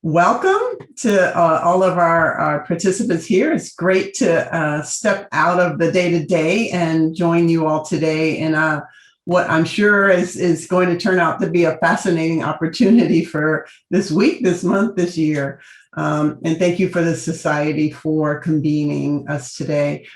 Welcome to all of our participants here. It's great to step out of the day-to-day and join you all today in what I'm sure is going to turn out to be a fascinating opportunity for this week, this month, this year. And thank you for the Society for convening us today.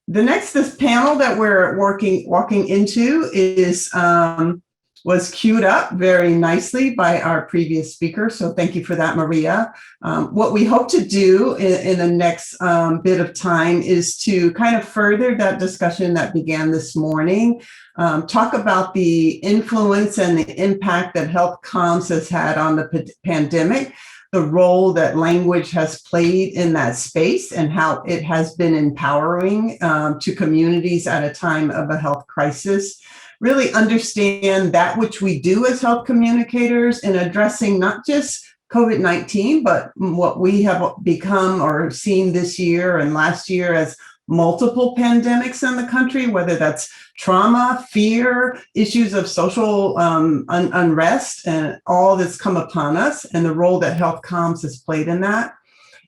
This panel that we're walking into was queued up very nicely by our previous speaker. So thank you for that, Maria. What we hope to do in the next bit of time is to kind of further that discussion that began this morning, talk about the influence and the impact that health comms has had on the pandemic, the role that language has played in that space and how it has been empowering to communities at a time of a health crisis. Really understand that which we do as health communicators in addressing not just COVID-19, but what we have become or seen this year and last year as multiple pandemics in the country, whether that's trauma, fear, issues of social unrest, and all that's come upon us, and the role that health comms has played in that.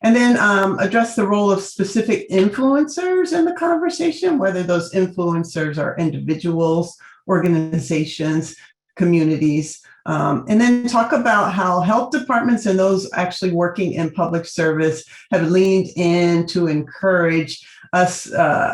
And then address the role of specific influencers in the conversation, whether those influencers are individuals, organizations, communities, and then talk about how health departments and those actually working in public service have leaned in to encourage us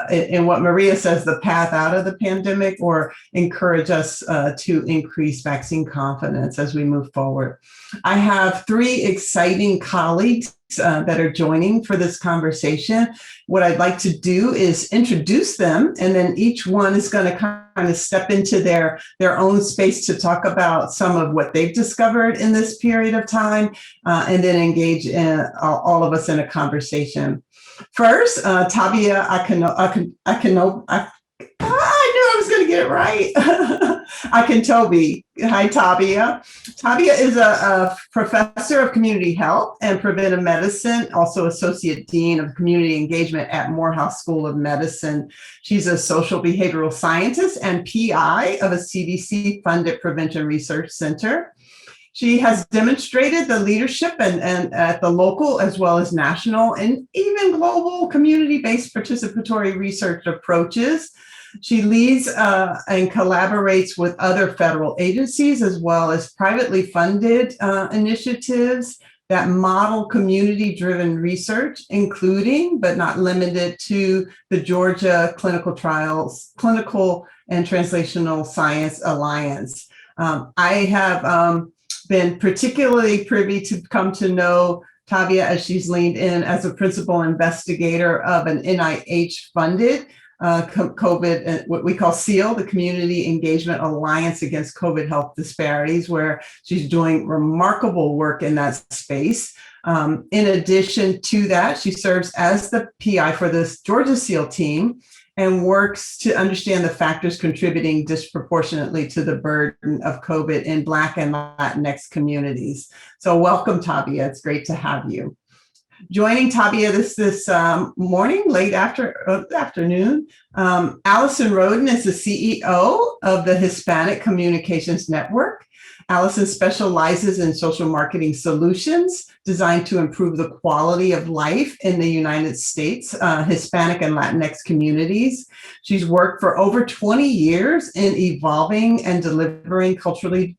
in what Maria says, the path out of the pandemic, or encourage us to increase vaccine confidence as we move forward. I have three exciting colleagues that are joining for this conversation. What I'd like to do is introduce them, and then each one is going to kind of step into their own space to talk about some of what they've discovered in this period of time, and then engage all of us in a conversation. First, Tabia Akintobi. I knew I was going to get it right. Akintobi. Hi, Tabia. Tabia is a professor of community health and preventive medicine, also associate dean of community engagement at Morehouse School of Medicine. She's a social behavioral scientist and PI of a CDC-funded prevention research center. She has demonstrated the leadership and at the local as well as national and even global community-based participatory research approaches. She leads and collaborates with other federal agencies as well as privately funded initiatives that model community-driven research, including but not limited to the Georgia Clinical and Translational Science Alliance. I have been particularly privy to come to know Tabia as she's leaned in as a principal investigator of an NIH-funded COVID, what we call SEAL, the Community Engagement Alliance Against COVID Health Disparities, where she's doing remarkable work in that space. In addition to that, she serves as the PI for this Georgia SEAL team and works to understand the factors contributing disproportionately to the burden of COVID in Black and Latinx communities. So welcome, Tabia. It's great to have you. Joining Tabia this morning, late afternoon, Alison Rodden is the CEO of the Hispanic Communications Network. Alison specializes in social marketing solutions designed to improve the quality of life in the United States, Hispanic and Latinx communities. She's worked for over 20 years in evolving and delivering culturally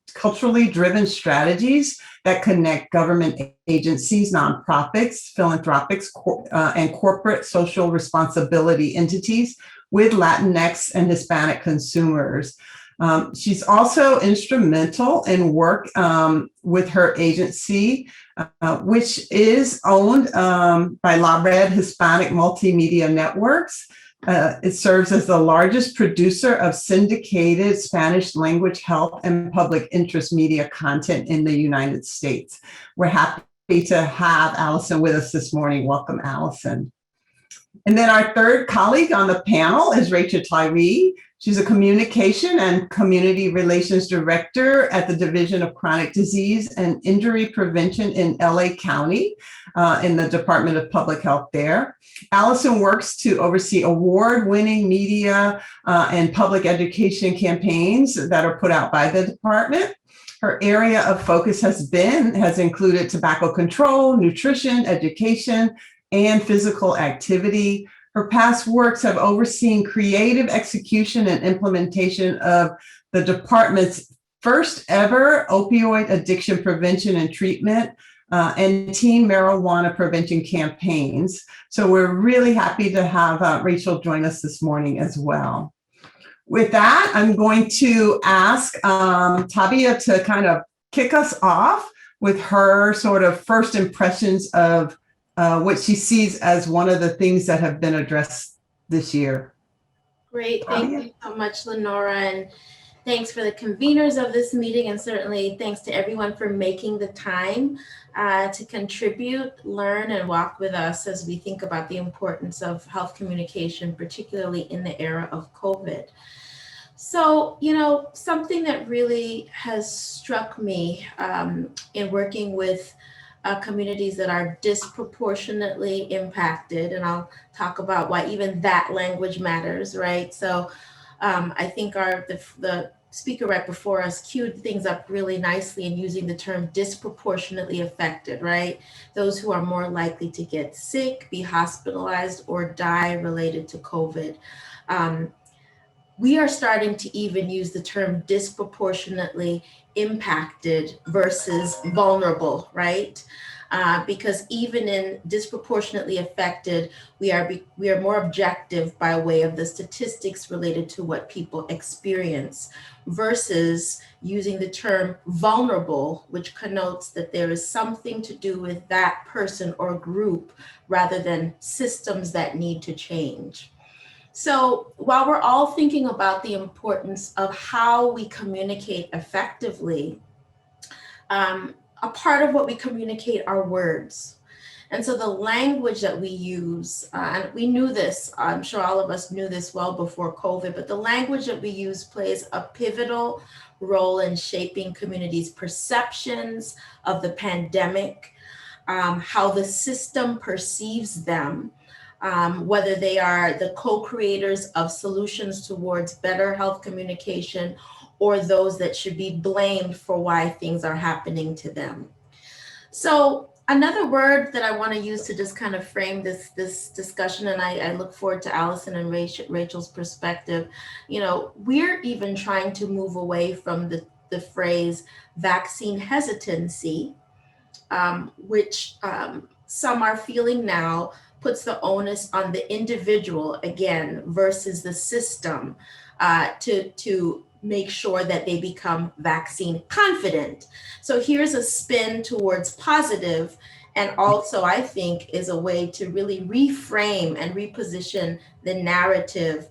driven strategies that connect government agencies, nonprofits, philanthropics, and corporate social responsibility entities with Latinx and Hispanic consumers. She's also instrumental in work with her agency, which is owned by La Red Hispanic Multimedia Networks. It serves as the largest producer of syndicated Spanish language health and public interest media content in the United States. We're happy to have Alison with us this morning. Welcome, Alison. And then our third colleague on the panel is Rachel Tyree. She's a communication and community relations director at the Division of Chronic Disease and Injury Prevention in LA County in the Department of Public Health there. Alison works to oversee award-winning media and public education campaigns that are put out by the department. Her area of focus has included tobacco control, nutrition, education, and physical activity. Her past works have overseen creative execution and implementation of the department's first ever opioid addiction prevention and treatment and teen marijuana prevention campaigns. So we're really happy to have Rachel join us this morning as well. With that, I'm going to ask Tabia to kind of kick us off with her sort of first impressions of what she sees as one of the things that have been addressed this year. Great. Thank you so much, Lenora. And thanks for the conveners of this meeting. And certainly thanks to everyone for making the time to contribute, learn, and walk with us as we think about the importance of health communication, particularly in the era of COVID. So, you know, something that really has struck me in working with communities that are disproportionately impacted, and I'll talk about why even that language matters, right? So I think the speaker right before us queued things up really nicely in using the term disproportionately affected, right? Those who are more likely to get sick, be hospitalized, or die related to COVID. We are starting to even use the term disproportionately impacted versus vulnerable, right? Because even in disproportionately affected, we are more objective by way of the statistics related to what people experience versus using the term vulnerable, which connotes that there is something to do with that person or group rather than systems that need to change. So while we're all thinking about the importance of how we communicate effectively, a part of what we communicate are words. And so the language that we use, and we knew this, I'm sure all of us knew this well before COVID, but the language that we use plays a pivotal role in shaping communities' perceptions of the pandemic, how the system perceives them, whether they are the co-creators of solutions towards better health communication or those that should be blamed for why things are happening to them. So another word that I want to use to just kind of frame this discussion, and I look forward to Alison and Rachel's perspective, you know, we're even trying to move away from the phrase vaccine hesitancy, which some are feeling now puts the onus on the individual again versus the system to make sure that they become vaccine confident. So here's a spin towards positive, and also I think is a way to really reframe and reposition the narrative,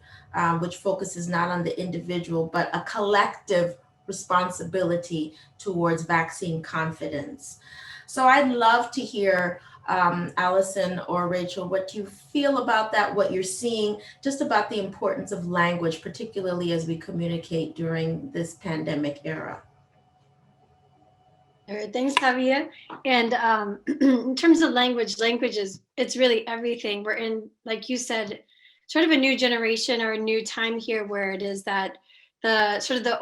which focuses not on the individual, but a collective responsibility towards vaccine confidence. So I'd love to hear Alison or Rachel, what you feel about that, what you're seeing, just about the importance of language, particularly as we communicate during this pandemic era. All right, thanks, Tabia. And in terms of language it's really everything. We're in, like you said, sort of a new generation or a new time here where it is that the sort of the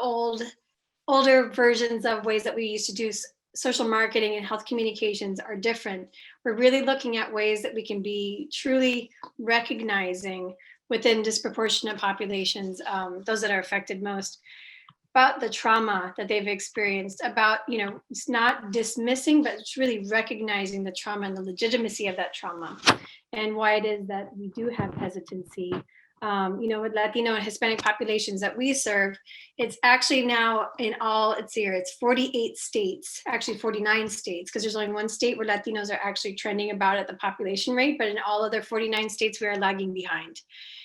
older versions of ways that we used to do social marketing and health communications are different. We're really looking at ways that we can be truly recognizing within disproportionate populations, those that are affected most, about the trauma that they've experienced, about, you know, it's not dismissing, but it's really recognizing the trauma and the legitimacy of that trauma and why it is that we do have hesitancy. You know, with Latino and Hispanic populations that we serve, it's actually now in all, it's 48 states, actually 49 states, because there's only one state where Latinos are actually trending about at the population rate, but in all other 49 states, we are lagging behind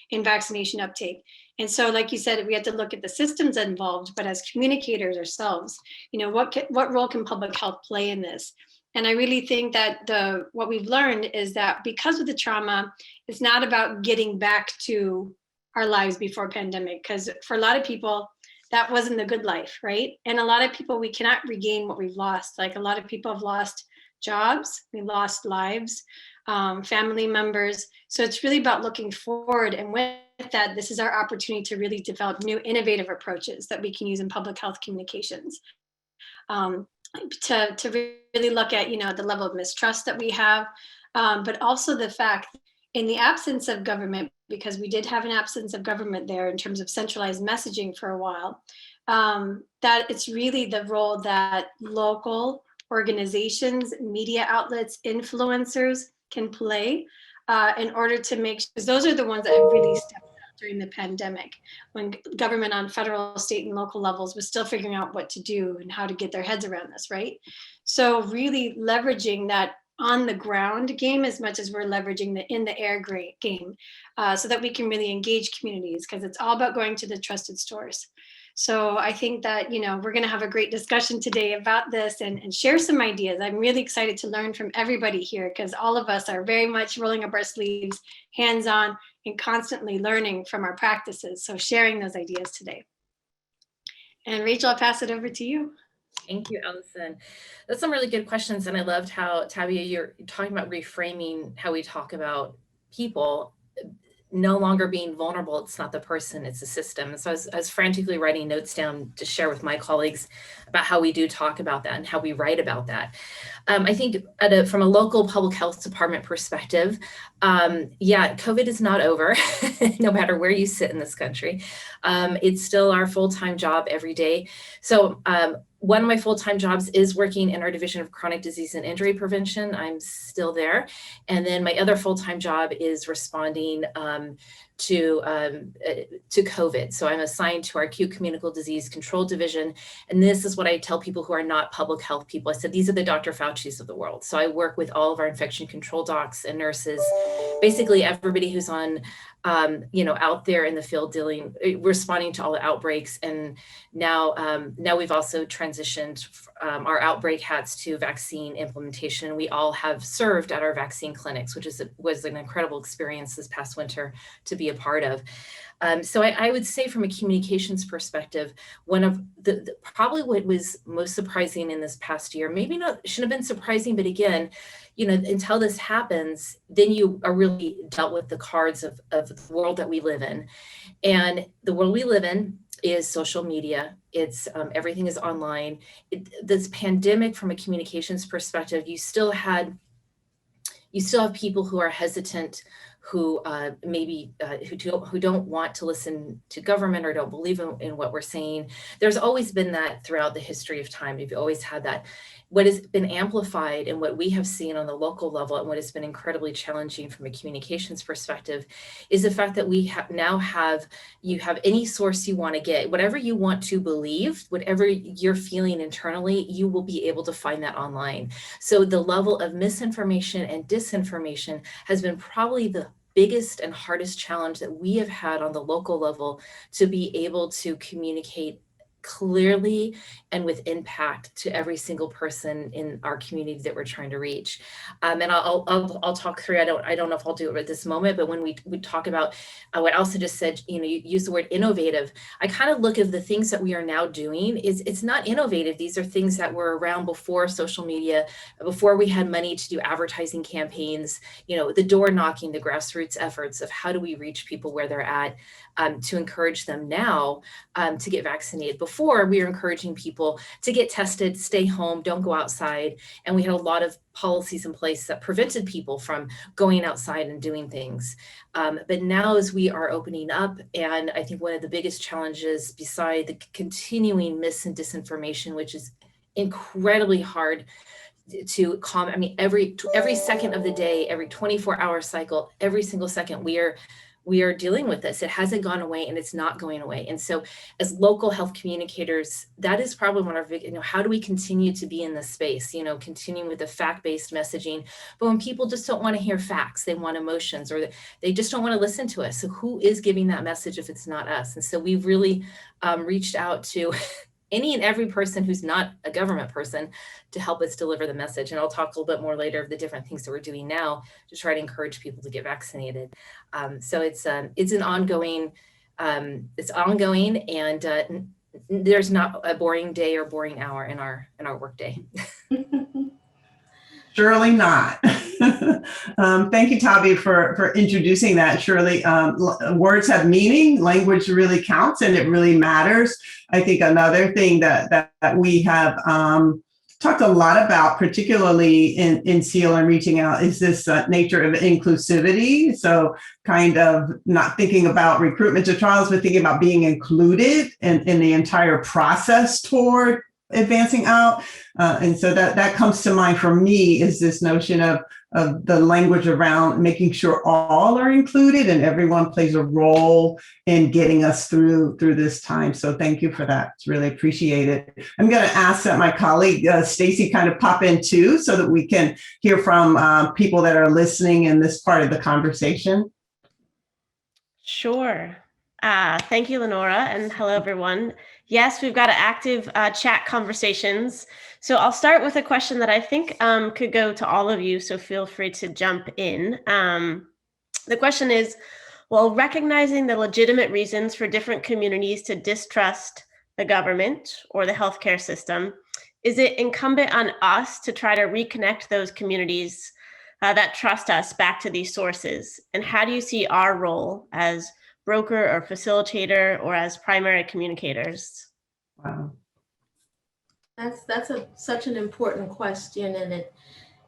in vaccination uptake. And so, like you said, we have to look at the systems involved, but as communicators ourselves, you know, what role can public health play in this? And I really think that what we've learned is that because of the trauma, it's not about getting back to our lives before pandemic, because for a lot of people, that wasn't the good life, right? And a lot of people, we cannot regain what we've lost. Like a lot of people have lost jobs, we lost lives, family members. So it's really about looking forward. And with that, this is our opportunity to really develop new innovative approaches that we can use in public health communications. um, to really look at, the level of mistrust that we have, but also the fact in the absence of government, because we did have an absence of government there in terms of centralized messaging for a while, that it's really the role that local organizations, media outlets, influencers can play in order to make, because those are the ones that have really stepped up during the pandemic, when government on federal, state, and local levels was still figuring out what to do and how to get their heads around this, right? So really leveraging that on the ground game as much as we're leveraging the in the air game, so that we can really engage communities, because it's all about going to the trusted source. So I think that, we're going to have a great discussion today about this and share some ideas. I'm really excited to learn from everybody here, because all of us are very much rolling up our sleeves, hands-on, and constantly learning from our practices. So sharing those ideas today. And Rachel, I'll pass it over to you. Thank you, Alison. That's some really good questions. And I loved how, Tabia, you're talking about reframing how we talk about people no longer being vulnerable. It's not the person, it's the system. And so I was frantically writing notes down to share with my colleagues about how we do talk about that and how we write about that. I think from a local public health department perspective, yeah, COVID is not over, no matter where you sit in this country. It's still our full-time job every day. So one of my full-time jobs is working in our Division of Chronic Disease and Injury Prevention. I'm still there. And then my other full-time job is responding to COVID. So I'm assigned to our Acute Communicable Disease Control Division. And this is what I tell people who are not public health people. I said, these are the Dr. Fauci's of the world. So I work with all of our infection control docs and nurses, basically everybody who's on out there in the field responding to all the outbreaks. And now we've also transitioned our outbreak hats to vaccine implementation. We all have served at our vaccine clinics, which was an incredible experience this past winter to be a part of. So I would say from a communications perspective, one of probably what was most surprising in this past year, maybe shouldn't have been surprising, but again, until this happens, then you are really dealt with the cards of the world that we live in. And the world we live in is social media. It's everything is online. This pandemic, from a communications perspective, you still have people who are hesitant, who who don't want to listen to government or don't believe in what we're saying. There's always been that throughout the history of time. You've always had that. What has been amplified and what we have seen on the local level, and what has been incredibly challenging from a communications perspective, is the fact that we now have any source you want to get, whatever you want to believe, whatever you're feeling internally, you will be able to find that online. So the level of misinformation and disinformation has been probably the biggest and hardest challenge that we have had on the local level, to be able to communicate clearly and with impact to every single person in our community that we're trying to reach. And I'll talk through. I don't know if I'll do it at this moment, but when we talk about what Elsa just said, you use the word innovative. I kind of look at the things that we are now doing. It's not innovative. These are things that were around before social media, before we had money to do advertising campaigns. The door knocking, the grassroots efforts of how do we reach people where they're at, to encourage them now to get vaccinated. Before, we were encouraging people to get tested, stay home, don't go outside. And we had a lot of policies in place that prevented people from going outside and doing things. But now, as we are opening up, and I think one of the biggest challenges, beside the continuing mis and disinformation, which is incredibly hard to calm. I mean, every second of the day, every 24-hour cycle, every single second, we are dealing with this. It hasn't gone away, and it's not going away. And so as local health communicators, that is probably one of our big, how do we continue to be in this space, continuing with the fact-based messaging, but when people just don't want to hear facts, they want emotions, or they just don't want to listen to us. So who is giving that message if it's not us? And so we've really reached out to any and every person who's not a government person to help us deliver the message. And I'll talk a little bit more later of the different things that we're doing now to try to encourage people to get vaccinated. So it's an ongoing, and there's not a boring day or boring hour in our work day. Surely not. Thank you, Tabia, for introducing that. Surely, words have meaning. Language really counts, and it really matters. I think another thing that we have talked a lot about, particularly in SEAL and reaching out, is this nature of inclusivity. So kind of not thinking about recruitment to trials, but thinking about being included in the entire process toward advancing out. And so that comes to mind for me, is this notion of the language around making sure all are included and everyone plays a role in getting us through this time. So thank you for that. It's really appreciated. I'm going to ask that my colleague Stacy kind of pop in too, so that we can hear from people that are listening in this part of the conversation. Sure. Thank you, Lenora, and hello, everyone. Yes, we've got active chat conversations. So I'll start with a question that I think could go to all of you, so feel free to jump in. The question is, well, recognizing the legitimate reasons for different communities to distrust the government or the healthcare system, is it incumbent on us to try to reconnect those communities that trust us back to these sources? And how do you see our role as broker or facilitator or as primary communicators? Wow. That's such an important question, and it,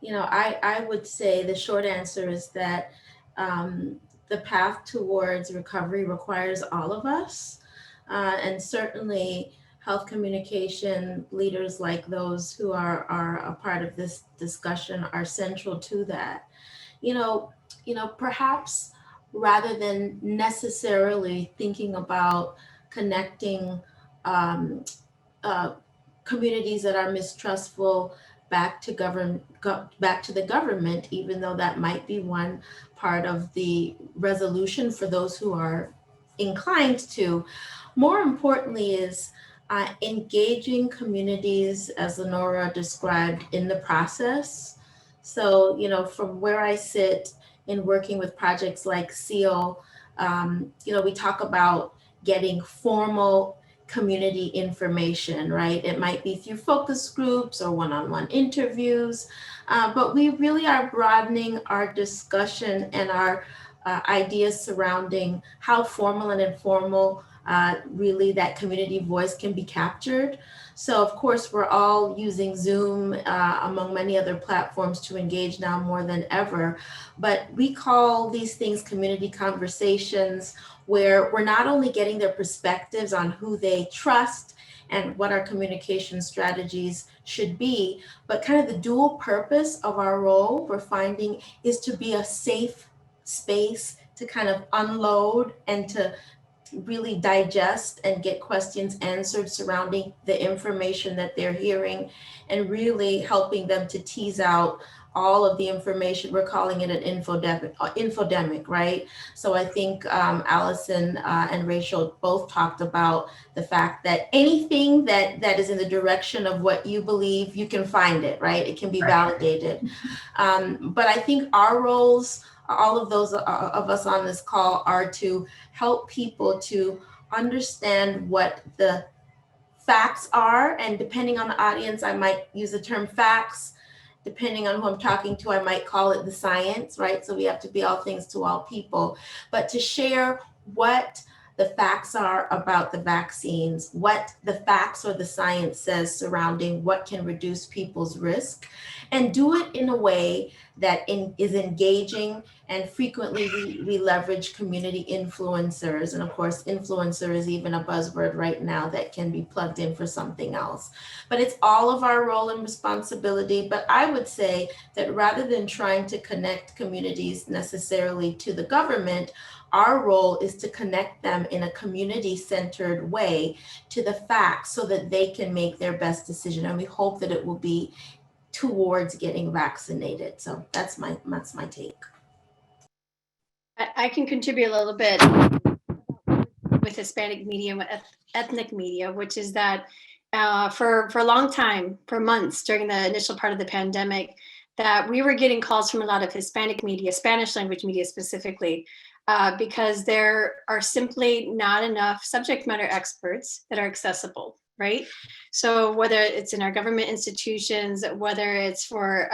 I would say the short answer is that the path towards recovery requires all of us, and certainly health communication leaders like those who are a part of this discussion are central to that. Perhaps rather than necessarily thinking about connecting communities that are mistrustful back to the government, even though that might be one part of the resolution for those who are inclined to. More importantly is engaging communities, as Lenora described, in the process. So, from where I sit in working with projects like SEAL, we talk about getting formal community information, right? It might be through focus groups or one-on-one interviews, but we really are broadening our discussion and our ideas surrounding how formal and informal really that community voice can be captured. So of course, we're all using Zoom among many other platforms to engage now more than ever, but we call these things community conversations, where we're not only getting their perspectives on who they trust and what our communication strategies should be, but kind of the dual purpose of our role we're finding is to be a safe space to kind of unload and to really digest and get questions answered surrounding the information that they're hearing, and really helping them to tease out all of the information. We're calling it an infodemic, right? So I think Alison and Rachel both talked about the fact that anything that is in the direction of what you believe, you can find it, right? It can be validated. But I think our roles, all of those of us on this call, are to help people to understand what the facts are. And depending on the audience, I might use the term facts. Depending on who I'm talking to, I might call it the science, right? So we have to be all things to all people, but to share what the facts are about the vaccines, what the facts or the science says surrounding what can reduce people's risk, and do it in a way that is engaging. And frequently we leverage community influencers. And of course, influencer is even a buzzword right now that can be plugged in for something else. But it's all of our role and responsibility. But I would say that rather than trying to connect communities necessarily to the government, our role is to connect them in a community-centered way to the facts so that they can make their best decision. And we hope that it will be towards getting vaccinated. So that's my take. I can contribute a little bit with Hispanic media, with ethnic media, which is that for a long time, for months during the initial part of the pandemic, that we were getting calls from a lot of Hispanic media, Spanish language media specifically, because there are simply not enough subject matter experts that are accessible. right? So whether it's in our government institutions, whether it's for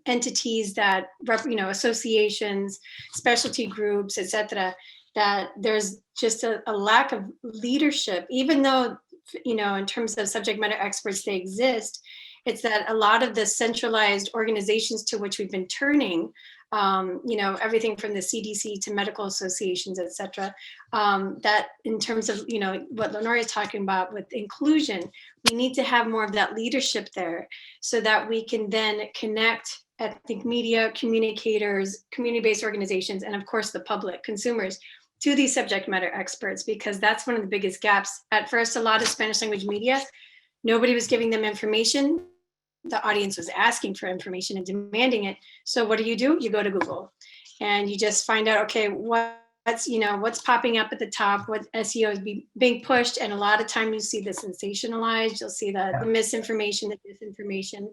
entities that, associations, specialty groups, et cetera, that there's just a lack of leadership, even though, in terms of subject matter experts, they exist. It's that a lot of the centralized organizations to which we've been turning, everything from the CDC to medical associations, et cetera, that in terms of, what Lenora is talking about with inclusion, we need to have more of that leadership there so that we can then connect ethnic media, communicators, community-based organizations, and of course the public, consumers, to these subject matter experts, because that's one of the biggest gaps. At first, a lot of Spanish language media, nobody was giving them information. The audience was asking for information and demanding it. So what do? You go to Google and you just find out, okay, what's popping up at the top, what SEO is being pushed. And a lot of time you see the sensationalized, you'll see the misinformation, the disinformation.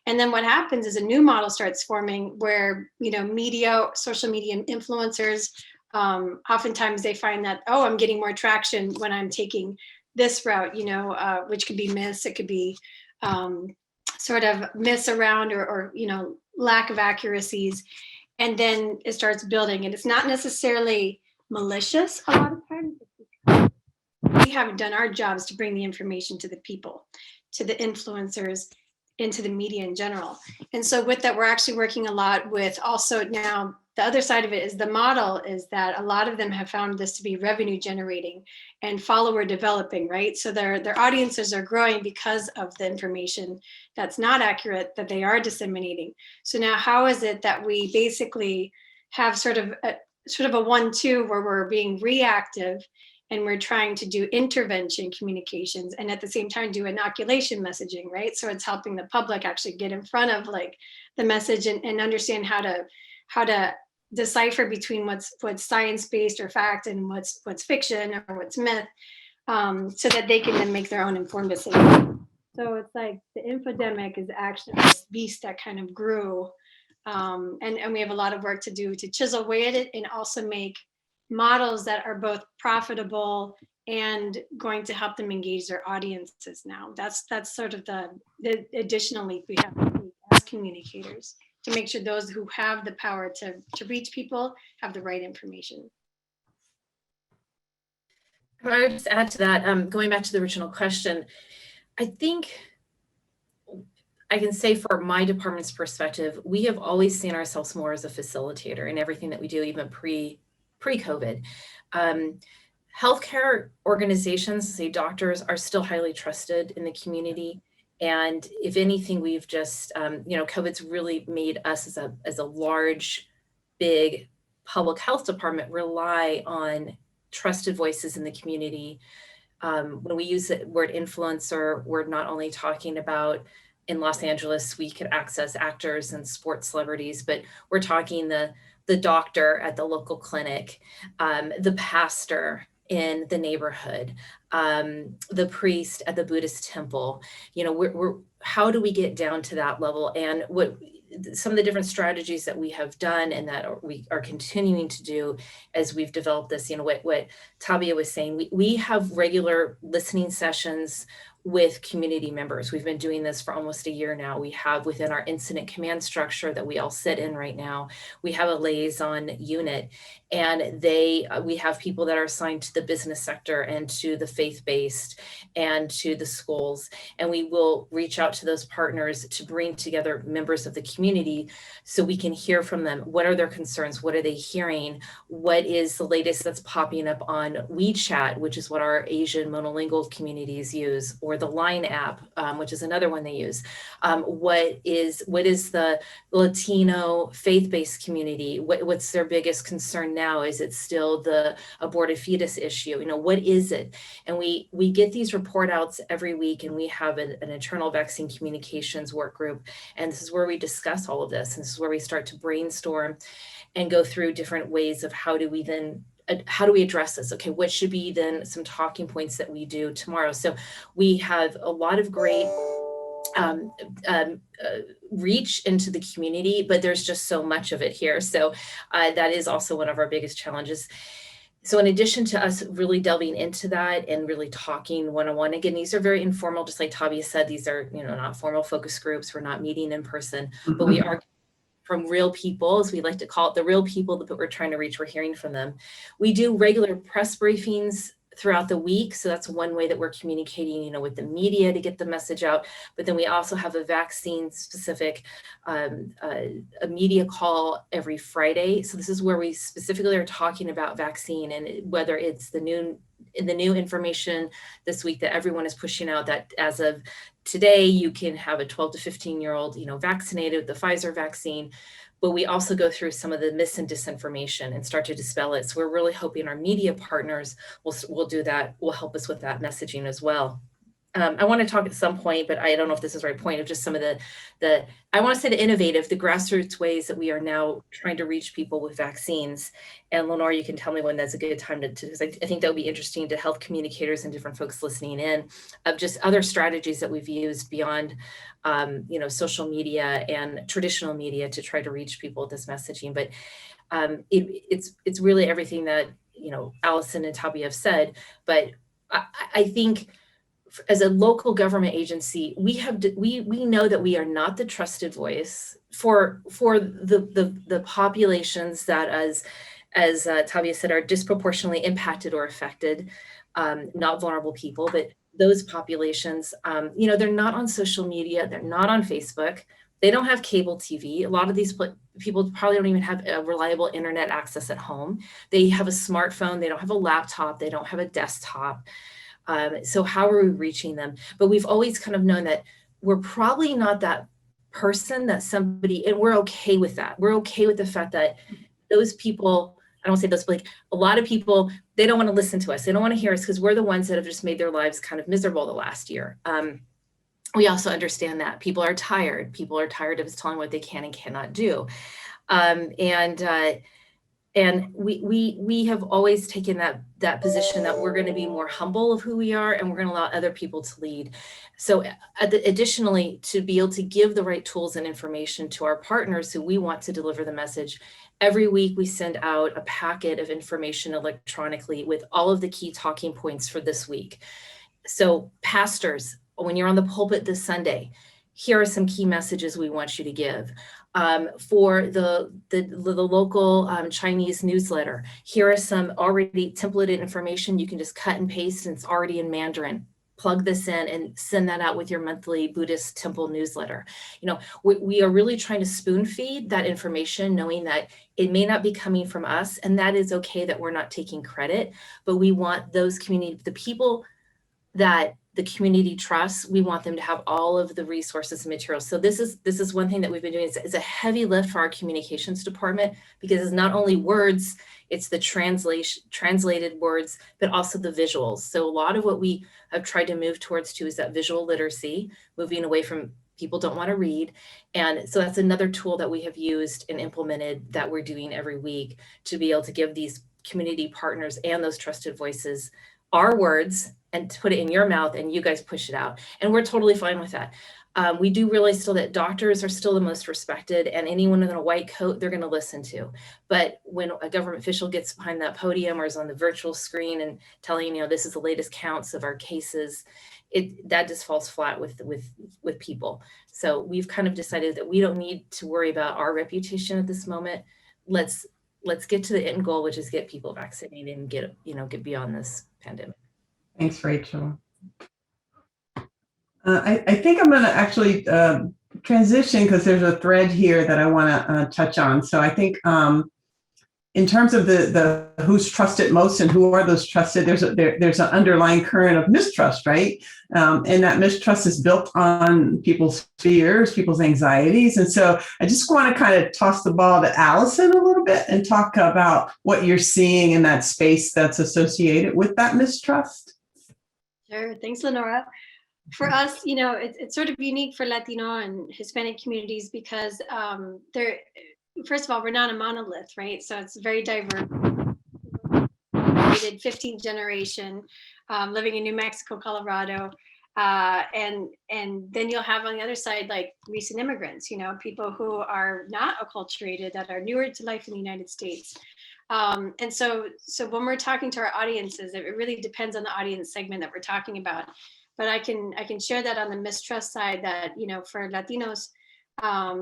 And then what happens is a new model starts forming where, media, social media influencers, oftentimes they find that, oh, I'm getting more traction when I'm taking this route, which could be myths, it could be sort of myths around or lack of accuracies. And then it starts building, and it's not necessarily malicious a lot of times. We haven't done our jobs to bring the information to the people, to the influencers, into the media in general. And so with that, we're actually working a lot with also now, the other side of it is the model is that a lot of them have found this to be revenue generating and follower developing, right? So their audiences are growing because of the information that's not accurate that they are disseminating. So now how is it that we basically have sort of a 1-2 where we're being reactive and we're trying to do intervention communications and at the same time do inoculation messaging, right? So it's helping the public actually get in front of like the message and understand how to decipher between what's science-based or fact and what's fiction or what's myth, so that they can then make their own informed decisions. So it's like the infodemic is actually this beast that kind of grew, and we have a lot of work to do to chisel away at it and also make models that are both profitable and going to help them engage their audiences now. That's sort of the additional leap we have as communicators, to make sure those who have the power to reach people have the right information. I would just add to that, going back to the original question, I think I can say for my department's perspective, we have always seen ourselves more as a facilitator in everything that we do, even pre-COVID. Healthcare organizations, say doctors, are still highly trusted in the community. And if anything, we've just, COVID's really made us as a large, big public health department rely on trusted voices in the community. When we use the word influencer, we're not only talking about in Los Angeles, we could access actors and sports celebrities, but we're talking the doctor at the local clinic, the pastor in the neighborhood, the priest at the Buddhist temple. How do we get down to that level? And what some of the different strategies that we have done and that we are continuing to do as we've developed this, what Tabia was saying, we have regular listening sessions with community members. We've been doing this for almost a year now. We have within our incident command structure that we all sit in right now, we have a liaison unit, and we have people that are assigned to the business sector and to the faith-based and to the schools. And we will reach out to those partners to bring together members of the community so we can hear from them. What are their concerns? What are they hearing? What is the latest that's popping up on WeChat, which is what our Asian monolingual communities use, or the Line app, which is another one they use. What is the Latino faith-based community? What's their biggest concern now? Is it still the aborted fetus issue? What is it? And we get these report outs every week, and we have an internal vaccine communications work group. And this is where we discuss all of this. And this is where we start to brainstorm and go through different ways of how do we address this? Okay, what should be then some talking points that we do tomorrow? So we have a lot of great reach into the community, but there's just so much of it here. So that is also one of our biggest challenges. So in addition to us really delving into that and really talking one-on-one, again, these are very informal, just like Tabia said, these are, not formal focus groups. We're not meeting in person, but we are from real people, as we like to call it, the real people that we're trying to reach. We're hearing from them. We do regular press briefings throughout the week. So that's one way that we're communicating, with the media to get the message out. But then we also have a vaccine specific a media call every Friday. So this is where we specifically are talking about vaccine, and whether it's the new information this week that everyone is pushing out, that as of today, you can have a 12 to 15-year-old, vaccinated with the Pfizer vaccine. But we also go through some of the mis and disinformation and start to dispel it. So we're really hoping our media partners will do that, will help us with that messaging as well. I want to talk at some point, but I don't know if this is the right point, of just some of the I want to say the innovative, the grassroots ways that we are now trying to reach people with vaccines. And Lenora, you can tell me when that's a good time to because I think that would be interesting to health communicators and different folks listening in, of just other strategies that we've used beyond, social media and traditional media to try to reach people with this messaging. But it's really everything that, Alison and Tabia have said. But I think, as a local government agency, we know that we are not the trusted voice for the populations that, as Tabia said, are disproportionately impacted or affected, not vulnerable people, but those populations. They're not on social media, they're not on Facebook, they don't have cable TV. A lot of these people probably don't even have a reliable internet access at home. They have a smartphone, they don't have a laptop, they don't have a desktop. So how are we reaching them? But we've always kind of known that we're probably not that person, that somebody, and we're okay with that. We're okay with the fact that those people, I don't say those, but like a lot of people, they don't want to listen to us. They don't want to hear us because we're the ones that have just made their lives kind of miserable the last year. We also understand that people are tired. People are tired of us telling what they can and cannot do. And we have always taken that position that we're going to be more humble of who we are, and we're going to allow other people to lead. So additionally, to be able to give the right tools and information to our partners who we want to deliver the message, every week we send out a packet of information electronically with all of the key talking points for this week. So pastors, when you're on the pulpit this Sunday, here are some key messages we want you to give. For the local Chinese newsletter, here are some already templated information you can just cut and paste, and it's already in Mandarin. Plug this in and send that out with your monthly Buddhist temple newsletter. We are really trying to spoon feed that information, knowing that it may not be coming from us, and that is okay, that we're not taking credit, but we want those the people that the community trusts, we want them to have all of the resources and materials. So this is one thing that we've been doing. It's a heavy lift for our communications department, because it's not only words, it's the translated words, but also the visuals. So a lot of what we have tried to move towards too is that visual literacy, moving away from people don't want to read. And so that's another tool that we have used and implemented that we're doing every week to be able to give these community partners and those trusted voices our words and to put it in your mouth, and you guys push it out. And we're totally fine with that. We do realize still that doctors are still the most respected, and anyone in a white coat, they're going to listen to. But when a government official gets behind that podium or is on the virtual screen and telling, this is the latest counts of our cases, that just falls flat with people. So we've kind of decided that we don't need to worry about our reputation at this moment. Let's get to the end goal, which is get people vaccinated and get beyond this pandemic. Thanks, Rachel. I think I'm going to actually transition, because there's a thread here that I want to touch on. So I think in terms of the who's trusted most and who are those trusted, there's an underlying current of mistrust, right? And that mistrust is built on people's fears, people's anxieties. And so I just want to kind of toss the ball to Alison a little bit and talk about what you're seeing in that space that's associated with that mistrust. Sure. Thanks, Lenora. For us, it's sort of unique for Latino and Hispanic communities because first of all, we're not a monolith, right? So it's very diverse. 15th generation, living in New Mexico, Colorado, and then you'll have on the other side like recent immigrants, people who are not acculturated, that are newer to life in the United States. And so when we're talking to our audiences, it really depends on the audience segment that we're talking about. But I can share that on the mistrust side that, for Latinos,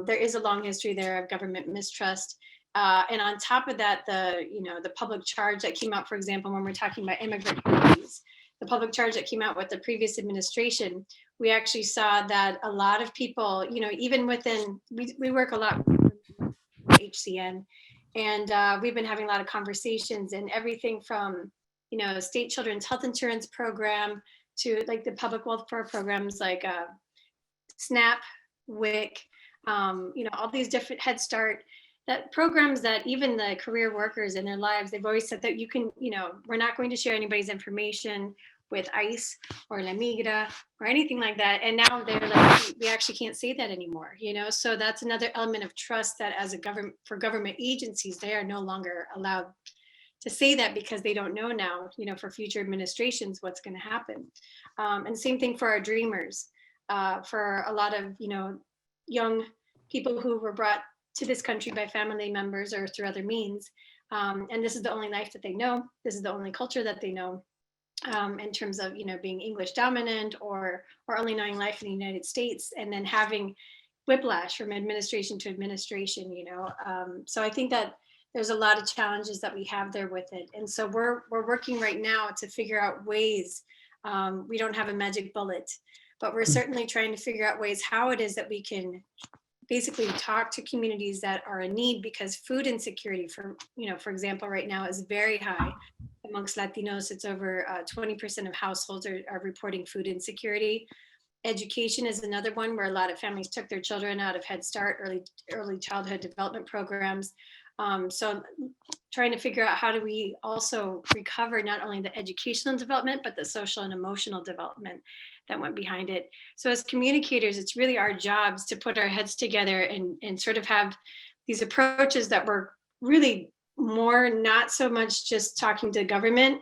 there is a long history there of government mistrust. And on top of that, the public charge that came out, for example, when we're talking about immigrant communities, the public charge that came out with the previous administration, we actually saw that a lot of people, even within, we work a lot with HCN, and we've been having a lot of conversations, and everything from, state children's health insurance program to like the public welfare programs like SNAP, WIC, all these different Head Start, that programs that even the career workers in their lives, they've always said that you can, we're not going to share anybody's information with ICE or La Migra or anything like that. And now they're like, we actually can't say that anymore, So that's another element of trust that as for government agencies, they are no longer allowed to say that because they don't know now, for future administrations, what's going to happen. And same thing for our dreamers, for a lot of, young people who were brought to this country by family members or through other means. And this is the only life that they know. This is the only culture that they know, in terms of, being English dominant or only knowing life in the United States, and then having whiplash from administration to administration, So I think that there's a lot of challenges that we have there with it. And so we're working right now to figure out ways. We don't have a magic bullet, but we're certainly trying to figure out ways how it is that we can basically talk to communities that are in need, because food insecurity, for example, right now is very high amongst Latinos. It's over 20% of households are reporting food insecurity. Education is another one where a lot of families took their children out of Head Start, early childhood development programs. So trying to figure out how do we also recover not only the educational development, but the social and emotional development that went behind it. So as communicators, it's really our jobs to put our heads together and sort of have these approaches that were really more, not so much just talking to government,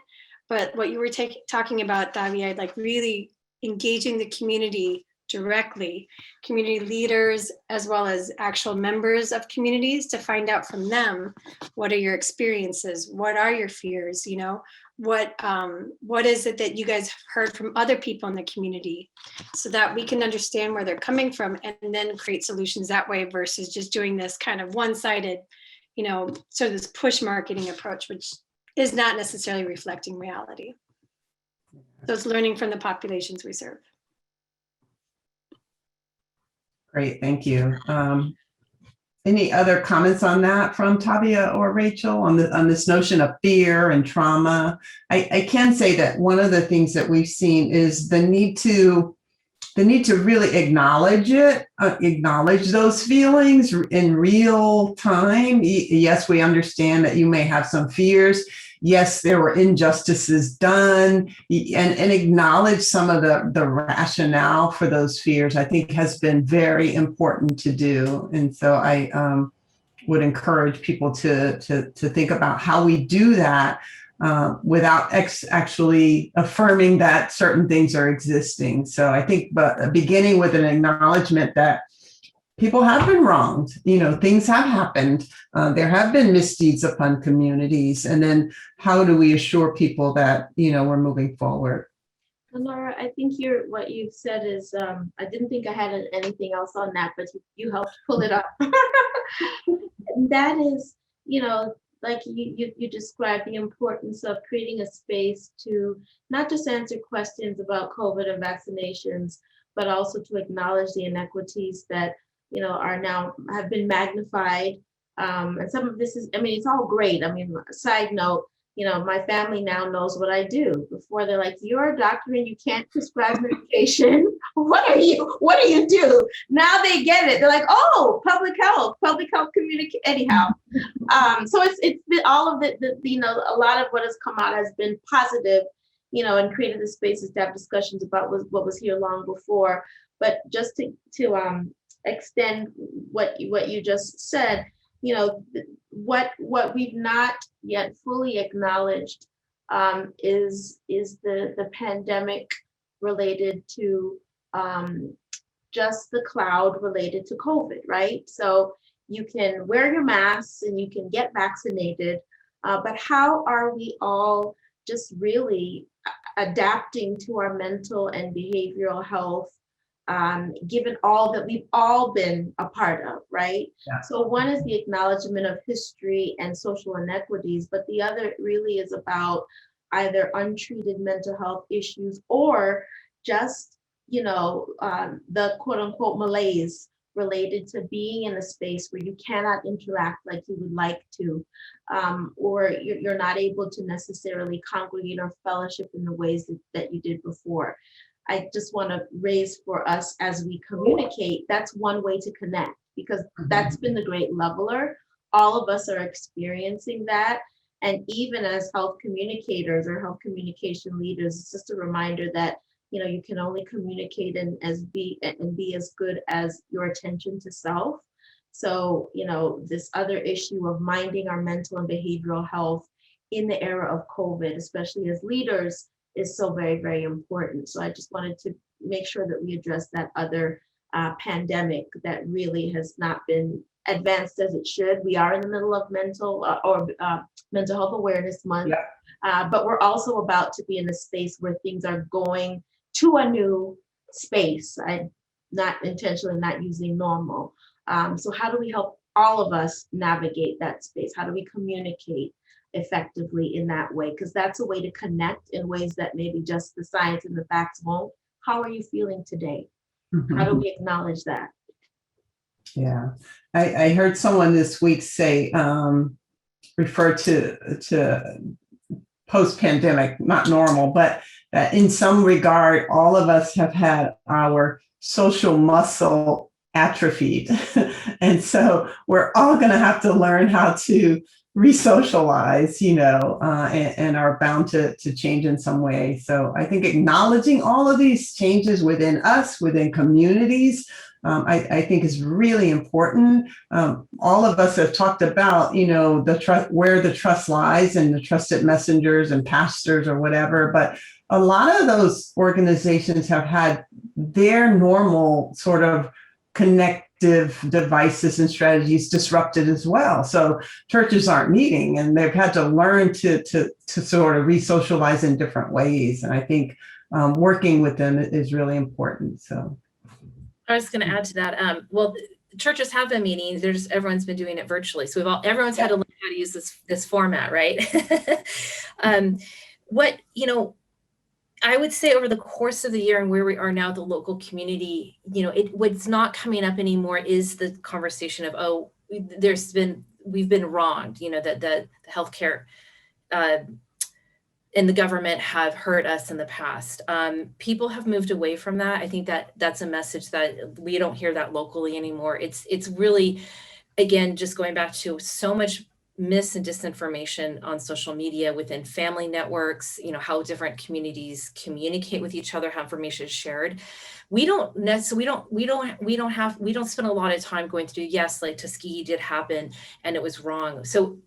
but what you were talking about, Tabia, like really engaging the community directly, community leaders, as well as actual members of communities, to find out from them, what are your experiences? What are your fears? What is it that you guys have heard from other people in the community, so that we can understand where they're coming from and then create solutions that way, versus just doing this kind of one-sided, sort of this push marketing approach, which is not necessarily reflecting reality. So it's learning from the populations we serve. Great, thank you. Any other comments on that from Tabia or Rachel on this notion of fear and trauma? I can say that one of the things that we've seen is the need to really acknowledge it, acknowledge those feelings in real time. Yes, we understand that you may have some fears. Yes, there were injustices done, and acknowledge some of the rationale for those fears, I think, has been very important to do. And so I would encourage people to think about how we do that without actually affirming that certain things are existing. So I think, but beginning with an acknowledgement that people have been wronged, things have happened. There have been misdeeds upon communities. And then how do we assure people that, we're moving forward? Lenora, I think what you've said is, I didn't think I had anything else on that, but you helped pull it up. That is, like you described, the importance of creating a space to not just answer questions about COVID and vaccinations, but also to acknowledge the inequities that are now have been magnified. And some of this is, it's all great. Side note, my family now knows what I do. Before, they're like, you're a doctor and you can't prescribe medication. What do you do? Now they get it. They're like, oh, public health communicate. Anyhow, so it's been all of a lot of what has come out has been positive, and created the spaces to have discussions about what was here long before. But just to extend what you just said, what we've not yet fully acknowledged is the pandemic related to just the cloud related to COVID, right? So you can wear your masks and you can get vaccinated, but how are we all just really adapting to our mental and behavioral health, given all that we've all been a part of, right? Yeah. So one is the acknowledgement of history and social inequities, but the other really is about either untreated mental health issues or just, the quote unquote malaise related to being in a space where you cannot interact like you would like to, or you're not able to necessarily congregate or fellowship in the ways that you did before. I just want to raise for us as we communicate, that's one way to connect, because that's been the great leveler. All of us are experiencing that. And even as health communicators or health communication leaders, it's just a reminder that you can only communicate and be as good as your attention to self. So, this other issue of minding our mental and behavioral health in the era of COVID, especially as leaders, is so very, very important. So I just wanted to make sure that we address that other pandemic that really has not been advanced as it should. We are in the middle of mental health awareness month, but we're also about to be in a space where things are going to a new space. I'm not intentionally not using normal. So how do we help all of us navigate that space? How do we communicate effectively in that way? Because that's a way to connect in ways that maybe just the science and the facts won't. How are you feeling today? How do we acknowledge that? Yeah, I heard someone this week say, refer to post-pandemic, not normal, but that in some regard, all of us have had our social muscle atrophied. And so we're all going to have to learn how to re-socialize, and are bound to change in some way. So I think acknowledging all of these changes within us, within communities, I think is really important. All of us have talked about, the trust, where the trust lies, and the trusted messengers and pastors or whatever. But a lot of those organizations have had their normal sort of connective devices and strategies disrupted as well. So churches aren't meeting, and they've had to learn to sort of re-socialize in different ways. And I think working with them is really important. So I was going to add to that. Well, churches have been meeting. Everyone's been doing it virtually. So everyone's had to learn how to use this format, right? I would say over the course of the year and where we are now, the local community, what's not coming up anymore is the conversation of, we've been wronged, that the healthcare and the government have hurt us in the past. People have moved away from that. I think that's a message that we don't hear that locally anymore. It's really, again, just going back to so much mis and disinformation on social media, within family networks, how different communities communicate with each other, how information is shared. We don't spend a lot of time going through, yes, like Tuskegee did happen and it was wrong. So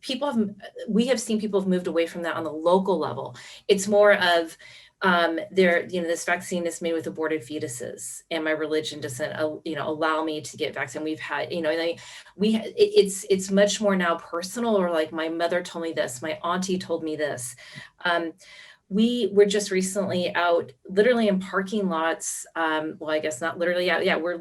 we have seen people have moved away from that on the local level. It's more of, this vaccine is made with aborted fetuses, and my religion doesn't, allow me to get vaccinated. We've had, it's much more now personal, or like my mother told me this, my auntie told me this. We were just recently out, literally in parking lots. Well, I guess not literally out. Yeah, we're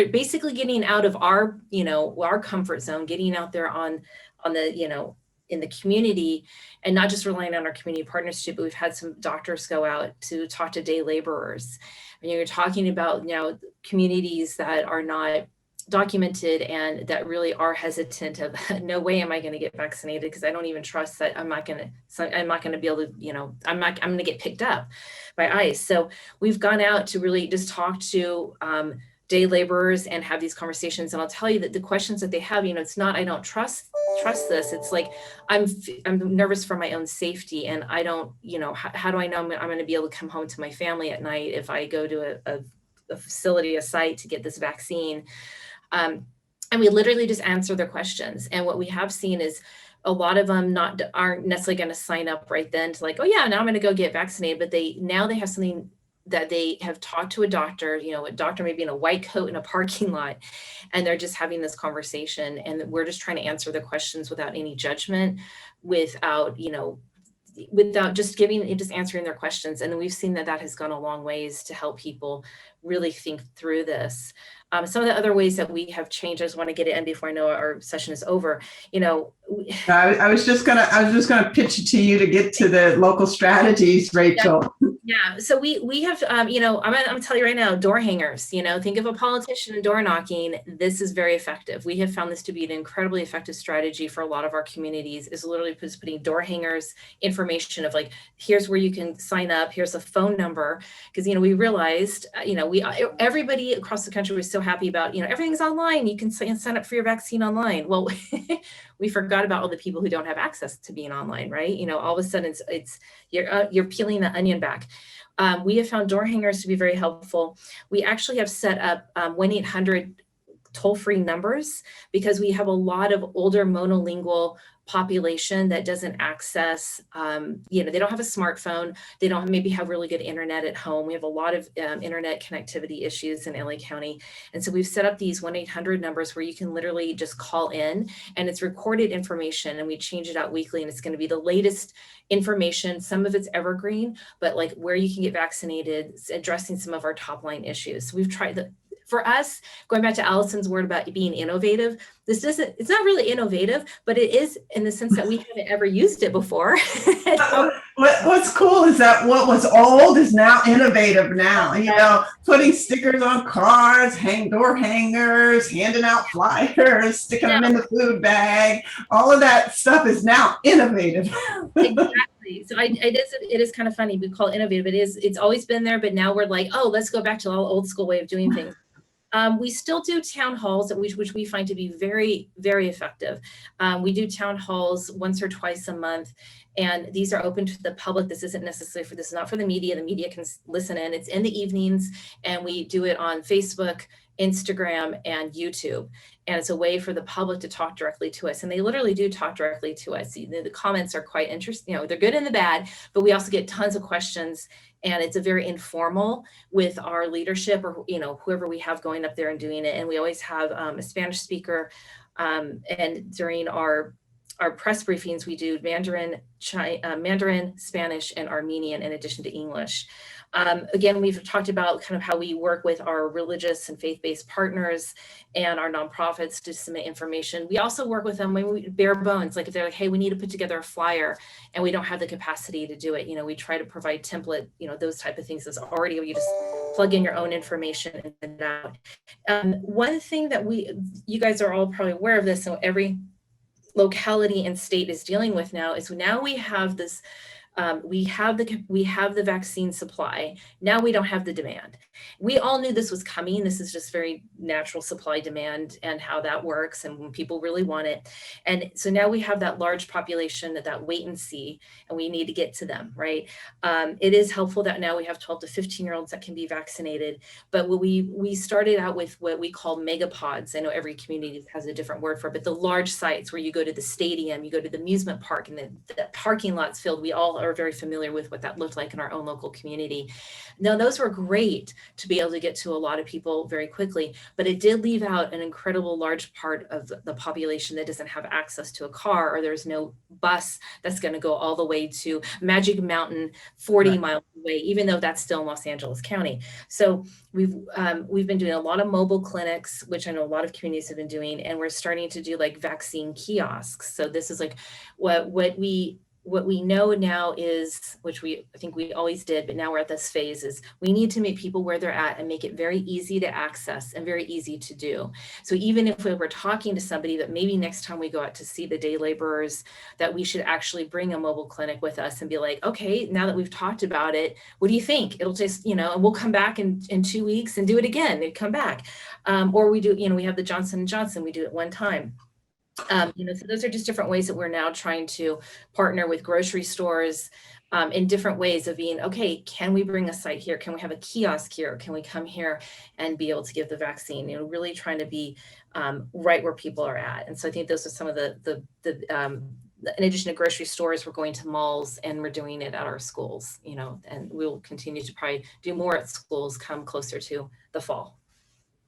basically getting out of our, our comfort zone, getting out there on the, in the community, and not just relying on our community partnership, but we've had some doctors go out to talk to day laborers. And you're talking about now communities that are not documented and that really are hesitant of, no way am I going to get vaccinated, because I don't even trust that I'm not going to be able to, I'm going to get picked up by ICE. So we've gone out to really just talk to day laborers and have these conversations. And I'll tell you that the questions that they have, it's not, I don't trust this. It's like, I'm nervous for my own safety. And I don't, how do I know I'm going to be able to come home to my family at night if I go to a facility, a site to get this vaccine? And we literally just answer their questions. And what we have seen is a lot of them aren't necessarily going to sign up right then to like, oh yeah, now I'm going to go get vaccinated. But they have something that they have talked to a doctor, a doctor maybe in a white coat in a parking lot, and they're just having this conversation, and we're just trying to answer the questions without any judgment, without just answering their questions. And we've seen that has gone a long ways to help people really think through this. Some of the other ways that we have changed, I just want to get it in before I know our session is over. I was just gonna pitch it to you to get to the local strategies, Rachel. Yeah. So we have, I'm gonna tell you right now, door hangers. Think of a politician and door knocking. This is very effective. We have found this to be an incredibly effective strategy for a lot of our communities. Is literally just putting door hangers, information of like, here's where you can sign up. Here's a phone number, because we realized, everybody across the country was so happy about, everything's online. You can sign up for your vaccine online. Well, we forgot about all the people who don't have access to being online, right? All of a sudden you're peeling the onion back. We have found door hangers to be very helpful. We actually have set up 1-800 toll-free numbers, because we have a lot of older monolingual population that doesn't access, they don't have a smartphone. They don't maybe have really good internet at home. We have a lot of internet connectivity issues in LA County. And so we've set up these 1-800 numbers where you can literally just call in, and it's recorded information, and we change it out weekly, and it's going to be the latest information. Some of it's evergreen, but like where you can get vaccinated, addressing some of our top line issues. So we've tried for us, going back to Alison's word about being innovative, it's not really innovative, but it is in the sense that we haven't ever used it before. What's cool is that what was old is now innovative now, putting stickers on cars, door hangers, handing out flyers, sticking them in the food bag, all of that stuff is now innovative. Exactly. So it is kind of funny. We call it innovative. It's always been there, but now we're like, oh, let's go back to the old school way of doing things. We still do town halls, which we find to be very, very effective. We do town halls once or twice a month, and these are open to the public. This is not for the media. The media can listen in. It's in the evenings, and we do it on Facebook, Instagram, and YouTube. And it's a way for the public to talk directly to us. And they literally do talk directly to us. The comments are quite interesting. They're good and the bad, but we also get tons of questions. And it's a very informal with our leadership, or whoever we have going up there and doing it. And we always have a Spanish speaker. And during our press briefings, we do Mandarin, Spanish, and Armenian in addition to English. Again, we've talked about kind of how we work with our religious and faith-based partners and our nonprofits to submit information. We also work with them when we bare bones, like if they're like, hey, we need to put together a flyer and we don't have the capacity to do it. We try to provide template, those type of things. That's already, you just plug in your own information and send it out. One thing that you guys are all probably aware of this, so every locality and state is dealing with now, is now we have this, we have the vaccine supply. Now we don't have the demand. We all knew this was coming. This is just very natural supply demand and how that works, and when people really want it. And so now we have that large population, that wait and see, and we need to get to them, right? It is helpful that now we have 12 to 15-year-olds that can be vaccinated. But we started out with what we call megapods. I know every community has a different word for it, but the large sites where you go to the stadium, you go to the amusement park, and the parking lot's filled. We all are very familiar with what that looked like in our own local community. Now, those were great to be able to get to a lot of people very quickly, but it did leave out an incredible large part of the population that doesn't have access to a car, or there's no bus that's going to go all the way to Magic Mountain, 40 miles away, even though that's still in Los Angeles County. So we've been doing a lot of mobile clinics, which I know a lot of communities have been doing, and we're starting to do like vaccine kiosks. So this is like what we know now is, which I think we always did, but now we're at this phase, is we need to meet people where they're at and make it very easy to access and very easy to do. So even if we were talking to somebody that maybe next time we go out to see the day laborers, that we should actually bring a mobile clinic with us and be like, okay, now that we've talked about it, what do you think? It'll just, and we'll come back in 2 weeks and do it again. They'd come back. Or we do, we have the Johnson & Johnson, we do it one time. So those are just different ways that we're now trying to partner with grocery stores in different ways of being, okay, can we bring a site here? Can we have a kiosk here? Can we come here and be able to give the vaccine? Really trying to be right where people are at. And so I think those are some of the in addition to grocery stores, we're going to malls and we're doing it at our schools, you know, and we'll continue to probably do more at schools come closer to the fall.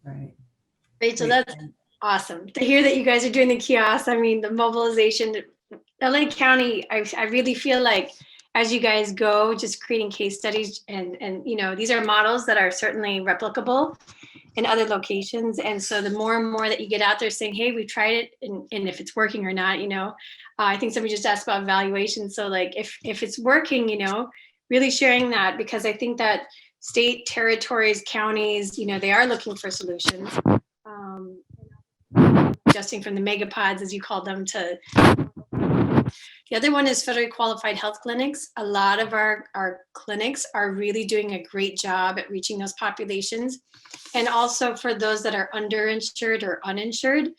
Right. Rachel, that's awesome to hear that you guys are doing the kiosks. I mean, the mobilization, LA County, I really feel like as you guys go, just creating case studies and you know, these are models that are certainly replicable in other locations. And so the more and more that you get out there saying, hey, we tried it, and if it's working or not, you know, I think somebody just asked about valuation. So like if it's working, you know, really sharing that, because I think that state, territories, counties, you know, they are looking for solutions. Adjusting from the megapods, as you call them, to the other one is federally qualified health clinics. A lot of our clinics are really doing a great job at reaching those populations. And also for those that are underinsured or uninsured,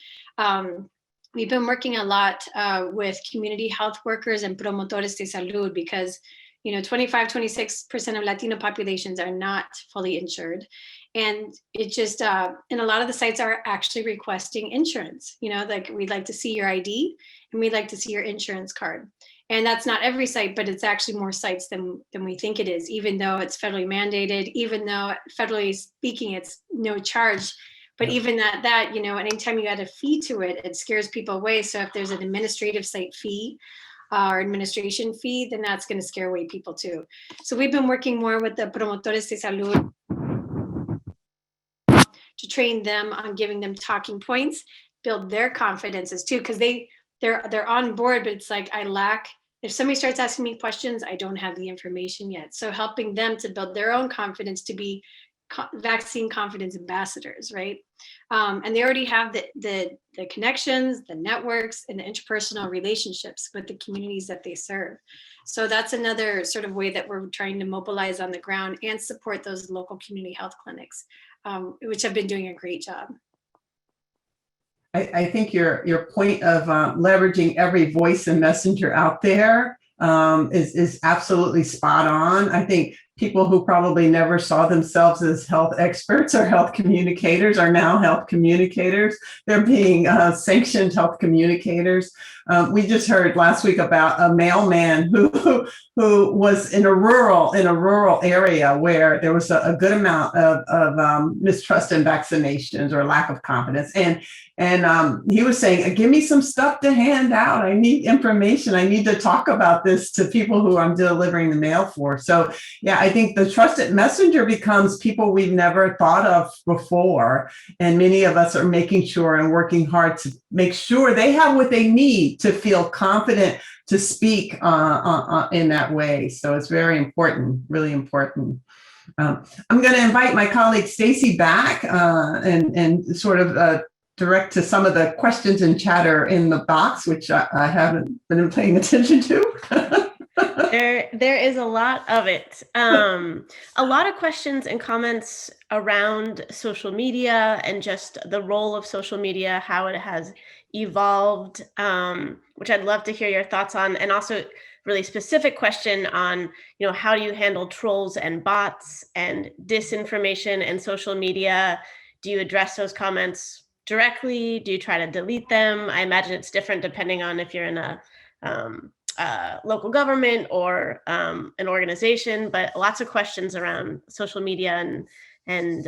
we've been working a lot with community health workers and promotores de salud, because, you know, 25-26% of Latino populations are not fully insured. And it just, and a lot of the sites are actually requesting insurance, you know, like we'd like to see your ID and we'd like to see your insurance card. And that's not every site, but it's actually more sites than we think it is, even though it's federally mandated, even though federally speaking, it's no charge. But even that, you know, anytime you add a fee to it, it scares people away. So if there's an administrative site fee, or administration fee, then that's going to scare away people too. So we've been working more with the promotores de salud to train them on giving them talking points, build their confidences too, because they're on board, but it's like if somebody starts asking me questions, I don't have the information yet. So helping them to build their own confidence to be vaccine confidence ambassadors, right? And they already have the connections, the networks, and the interpersonal relationships with the communities that they serve. So that's another sort of way that we're trying to mobilize on the ground and support those local community health clinics, which have been doing a great job. I think your point of leveraging every voice and messenger out there is absolutely spot on. I think people who probably never saw themselves as health experts or health communicators are now health communicators. They're being sanctioned health communicators. We just heard last week about a mailman who was in a rural area where there was a good amount of mistrust in vaccinations or lack of confidence. And he was saying, give me some stuff to hand out. I need information. I need to talk about this to people who I'm delivering the mail for. So yeah, I think the trusted messenger becomes people we've never thought of before. And many of us are making sure and working hard to make sure they have what they need to feel confident to speak in that way. So it's very important, really important. I'm going to invite my colleague Stacy back and sort of direct to some of the questions and chatter in the box, which I haven't been paying attention to. There is a lot of it. A lot of questions and comments around social media and just the role of social media, how it has evolved, which I'd love to hear your thoughts on, and also really specific question on, you know, how do you handle trolls and bots and disinformation and social media? Do you address those comments directly? Do you try to delete them? I imagine it's different depending on if you're in a local government or an organization, but lots of questions around social media and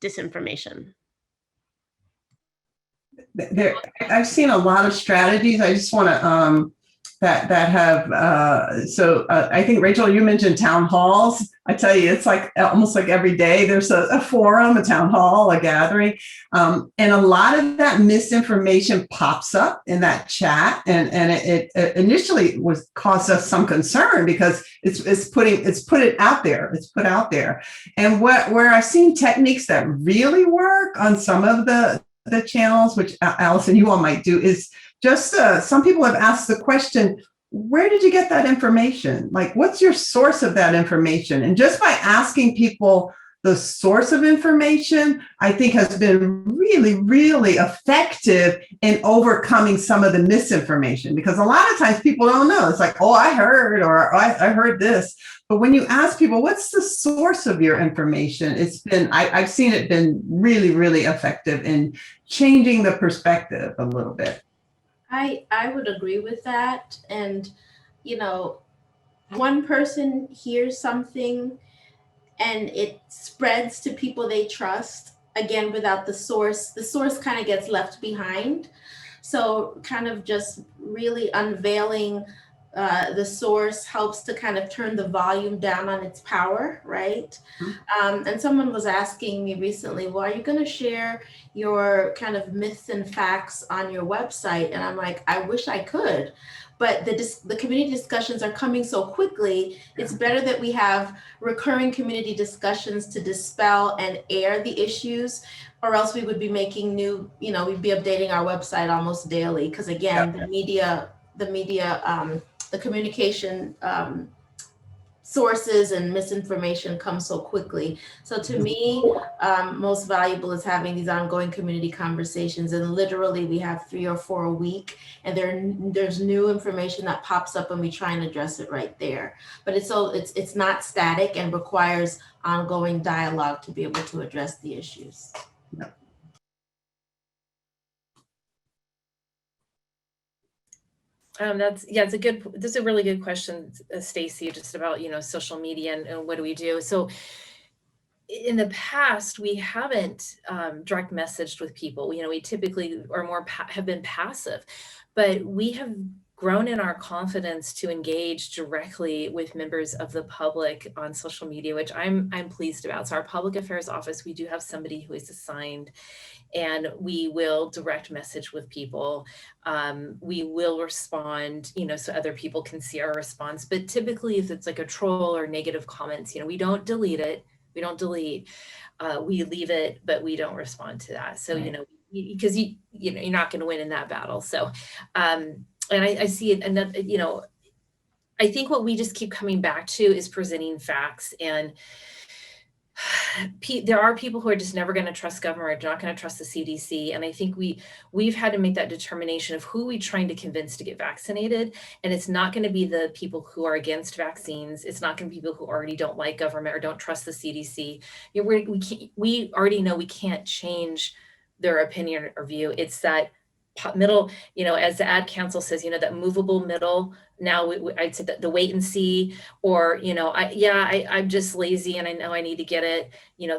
disinformation. I've seen a lot of strategies. I just want to that have so I think Rachel, you mentioned town halls. I tell you, it's like almost like every day there's a forum, a town hall, a gathering, and a lot of that misinformation pops up in that chat, and it initially caused us some concern because it's put it out there. It's put out there, and where I've seen techniques that really work on some of the channels, which Alison, you all might do, is just some people have asked the question, where did you get that information? Like, what's your source of that information? And just by asking people the source of information, I think has been really, really effective in overcoming some of the misinformation, because a lot of times people don't know. It's like, oh, I heard, or I heard this. But when you ask people, what's the source of your information? It's been, I've seen it been really, really effective in changing the perspective a little bit. I would agree with that. And, you know, one person hears something and it spreads to people they trust. Again, without the source kind of gets left behind. So, kind of just really unveiling the source helps to kind of turn the volume down on its power, right? And someone was asking me recently, well, are you going to share your kind of myths and facts on your website? And I'm like, I wish I could. But the community discussions are coming so quickly. It's better that we have recurring community discussions to dispel and air the issues, or else we would be making new, we'd be updating our website almost daily. Because again, the communication sources and misinformation come so quickly. So to me, most valuable is having these ongoing community conversations. And literally we have 3 or 4 a week, and there's new information that pops up and we try and address it right there. But it's not static and requires ongoing dialogue to be able to address the issues. That's a really good question, Stacy, just about, social media and what do we do? So in the past, we haven't direct messaged with people. We typically are have been passive, but we have grown in our confidence to engage directly with members of the public on social media, which I'm pleased about. So our public affairs office, we do have somebody who is assigned, and we will direct message with people. We will respond, so other people can see our response. But typically, if it's like a troll or negative comments, we don't delete it. We don't delete. We leave it, but we don't respond to that. So, Right. Because you're not going to win in that battle. So, and I see it, and I think what we just keep coming back to is presenting facts. And there are people who are just never going to trust government, or not going to trust the CDC. And I think we've had to make that determination of who we're trying to convince to get vaccinated. And it's not going to be the people who are against vaccines. It's not going to be people who already don't like government or don't trust the CDC. We already know we can't change their opinion or view. It's that middle, as the ad council says, that movable middle. Now I'd say that the wait and see, or, I'm just lazy and I know I need to get it.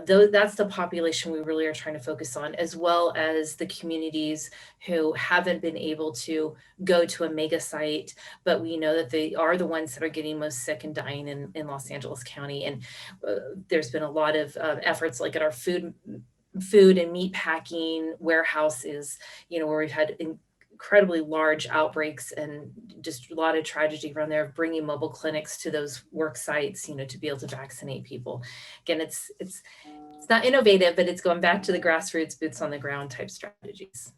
That's the population we really are trying to focus on, as well as the communities who haven't been able to go to a mega site, but we know that they are the ones that are getting most sick and dying in Los Angeles County. And there's been a lot of efforts, like at our food and meat packing warehouses, where we've had incredibly large outbreaks and just a lot of tragedy around there, bringing mobile clinics to those work sites, to be able to vaccinate people. Again, it's not innovative, but it's going back to the grassroots, boots on the ground type strategies.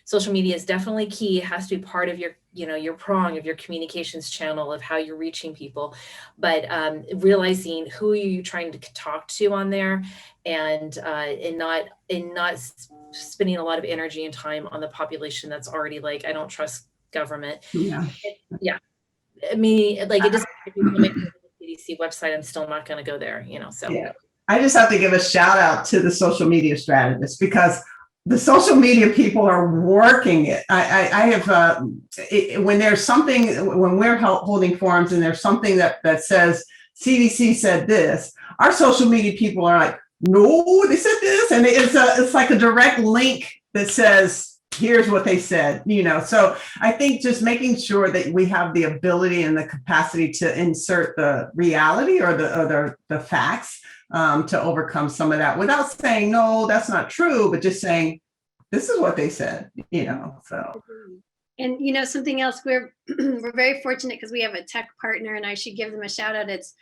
Social media is definitely key. It has to be part of your, your prong of your communications channel of how you're reaching people. But realizing who are you trying to talk to on there, and not spending a lot of energy and time on the population that's already like, I don't trust government. Yeah. I mean, like, it just make the CDC website, I'm still not going to go there, so. Yeah. I just have to give a shout out to the social media strategists, because the social media people are working it. I have, when there's something, when we're holding forums and there's something that says CDC said this, our social media people are like, no, they said this. And it's like a direct link that says, here's what they said, So I think just making sure that we have the ability and the capacity to insert the reality or the facts to overcome some of that, without saying, no, that's not true, but just saying, this is what they said, so. And something else, we're very fortunate because we have a tech partner, and I should give them a shout out. It's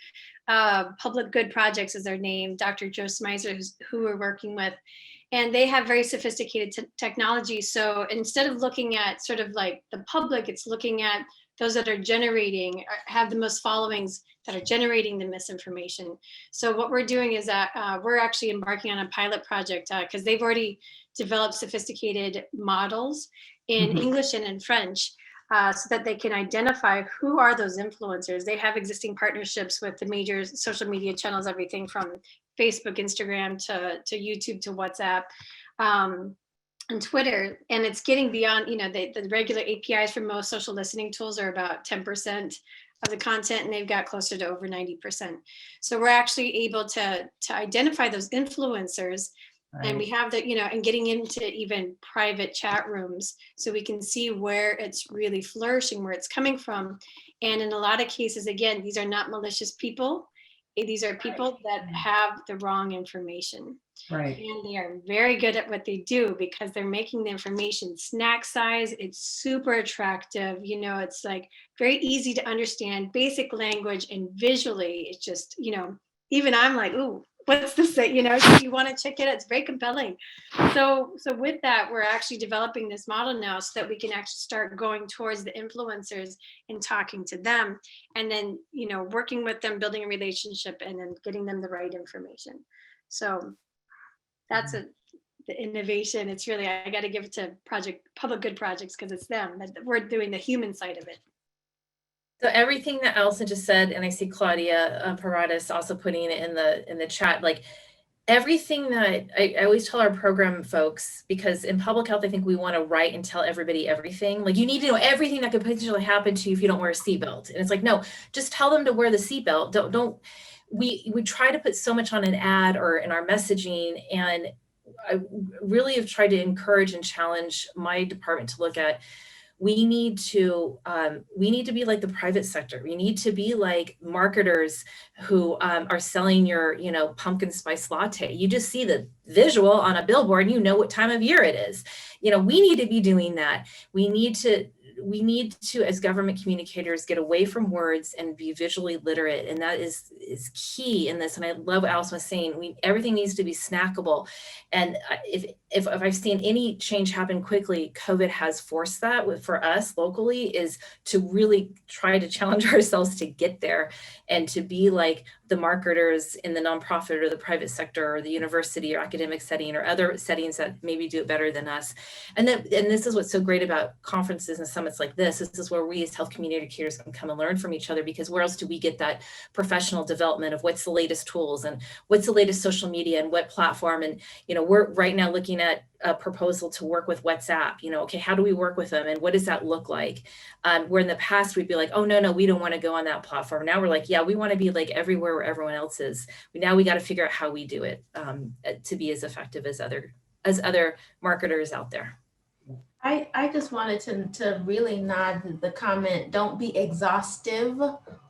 Public Good Projects is their name, Dr. Joe Smizer, who we're working with. And they have very sophisticated technology. So instead of looking at sort of like the public, it's looking at those that are generating, have the most followings, that are generating the misinformation. So what we're doing is that we're actually embarking on a pilot project because they've already developed sophisticated models in English and in French, so that they can identify who are those influencers. They have existing partnerships with the major social media channels, everything from Facebook, Instagram to YouTube to WhatsApp. on Twitter, and it's getting beyond, the regular APIs for most social listening tools are about 10% of the content, and they've got closer to over 90%. So we're actually able to identify those influencers. Right. And we have the, and getting into even private chat rooms so we can see where it's really flourishing, where it's coming from. And in a lot of cases, again, these are not malicious people. These are people that have the wrong information. Right. And they are very good at what they do because they're making the information snack size. It's super attractive. It's like very easy to understand, basic language, and visually, it's just, even I'm like, ooh, what's this? If you want to check it out, it's very compelling. So with that, we're actually developing this model now so that we can actually start going towards the influencers and talking to them, and then, working with them, building a relationship, and then getting them the right information. So that's the innovation. It's really, I got to give it to Public Good Projects, because it's them that we're doing the human side of it. So everything that Alison just said, and I see Claudia Paradas also putting it in the chat, like everything that I always tell our program folks, because in public health, I think we want to write and tell everybody everything. Like, you need to know everything that could potentially happen to you if you don't wear a seatbelt. And it's like, no, just tell them to wear the seatbelt. Don't. We try to put so much on an ad or in our messaging, and I really have tried to encourage and challenge my department to look at, we need to be like the private sector. We need to be like marketers who are selling your, pumpkin spice latte. You just see the visual on a billboard and you know what time of year it is. We need to be doing that. We need to, as government communicators, get away from words and be visually literate. And that is key in this. And I love what Alison was saying. Everything needs to be snackable. And if I've seen any change happen quickly, COVID has forced that for us locally, is to really try to challenge ourselves to get there and to be like the marketers in the nonprofit or the private sector or the university or academic setting or other settings that maybe do it better than us. And this is what's so great about conferences and summits like this. This is where we as health communicators can come and learn from each other, because where else do we get that professional development of what's the latest tools and what's the latest social media and what platform? And, we're right now looking at a proposal to work with WhatsApp. Okay, how do we work with them and what does that look like? Where in the past we'd be like, oh, no, we don't want to go on that platform. Now we're like, yeah, we want to be like everywhere where everyone else is. Now we got to figure out how we do it to be as effective as other marketers out there. I just wanted to really nod the comment, don't be exhaustive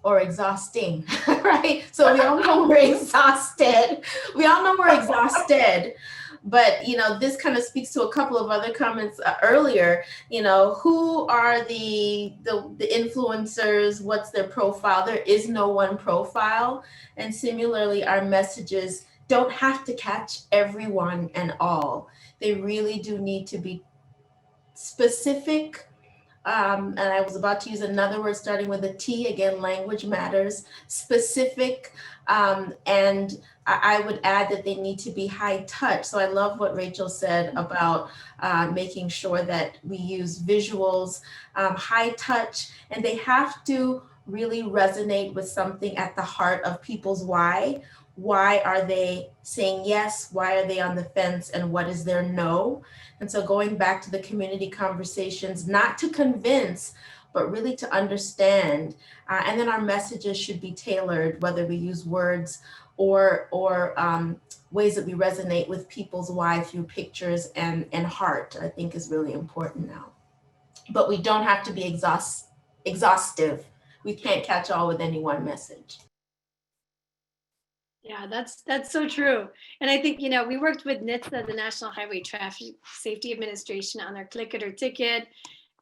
or exhausting, right? So we all know we're exhausted. But, this kind of speaks to a couple of other comments earlier. Who are the influencers? What's their profile? There is no one profile. And similarly, our messages don't have to catch everyone and all. They really do need to be specific. And I was about to use another word starting with a T. Again, language matters. Specific. And I would add that they need to be high touch. So I love what Rachel said about making sure that we use visuals, high touch, and they have to really resonate with something at the heart of people's why. Why are they saying yes? Why are they on the fence? And what is their no? And so going back to the community conversations, not to convince, but really to understand. And then our messages should be tailored, whether we use words or ways that we resonate with people's why through pictures and heart, I think is really important now. But we don't have to be exhaustive. We can't catch all with any one message. Yeah, that's so true. And I think, we worked with NHTSA, the National Highway Traffic Safety Administration, on their Click It or Ticket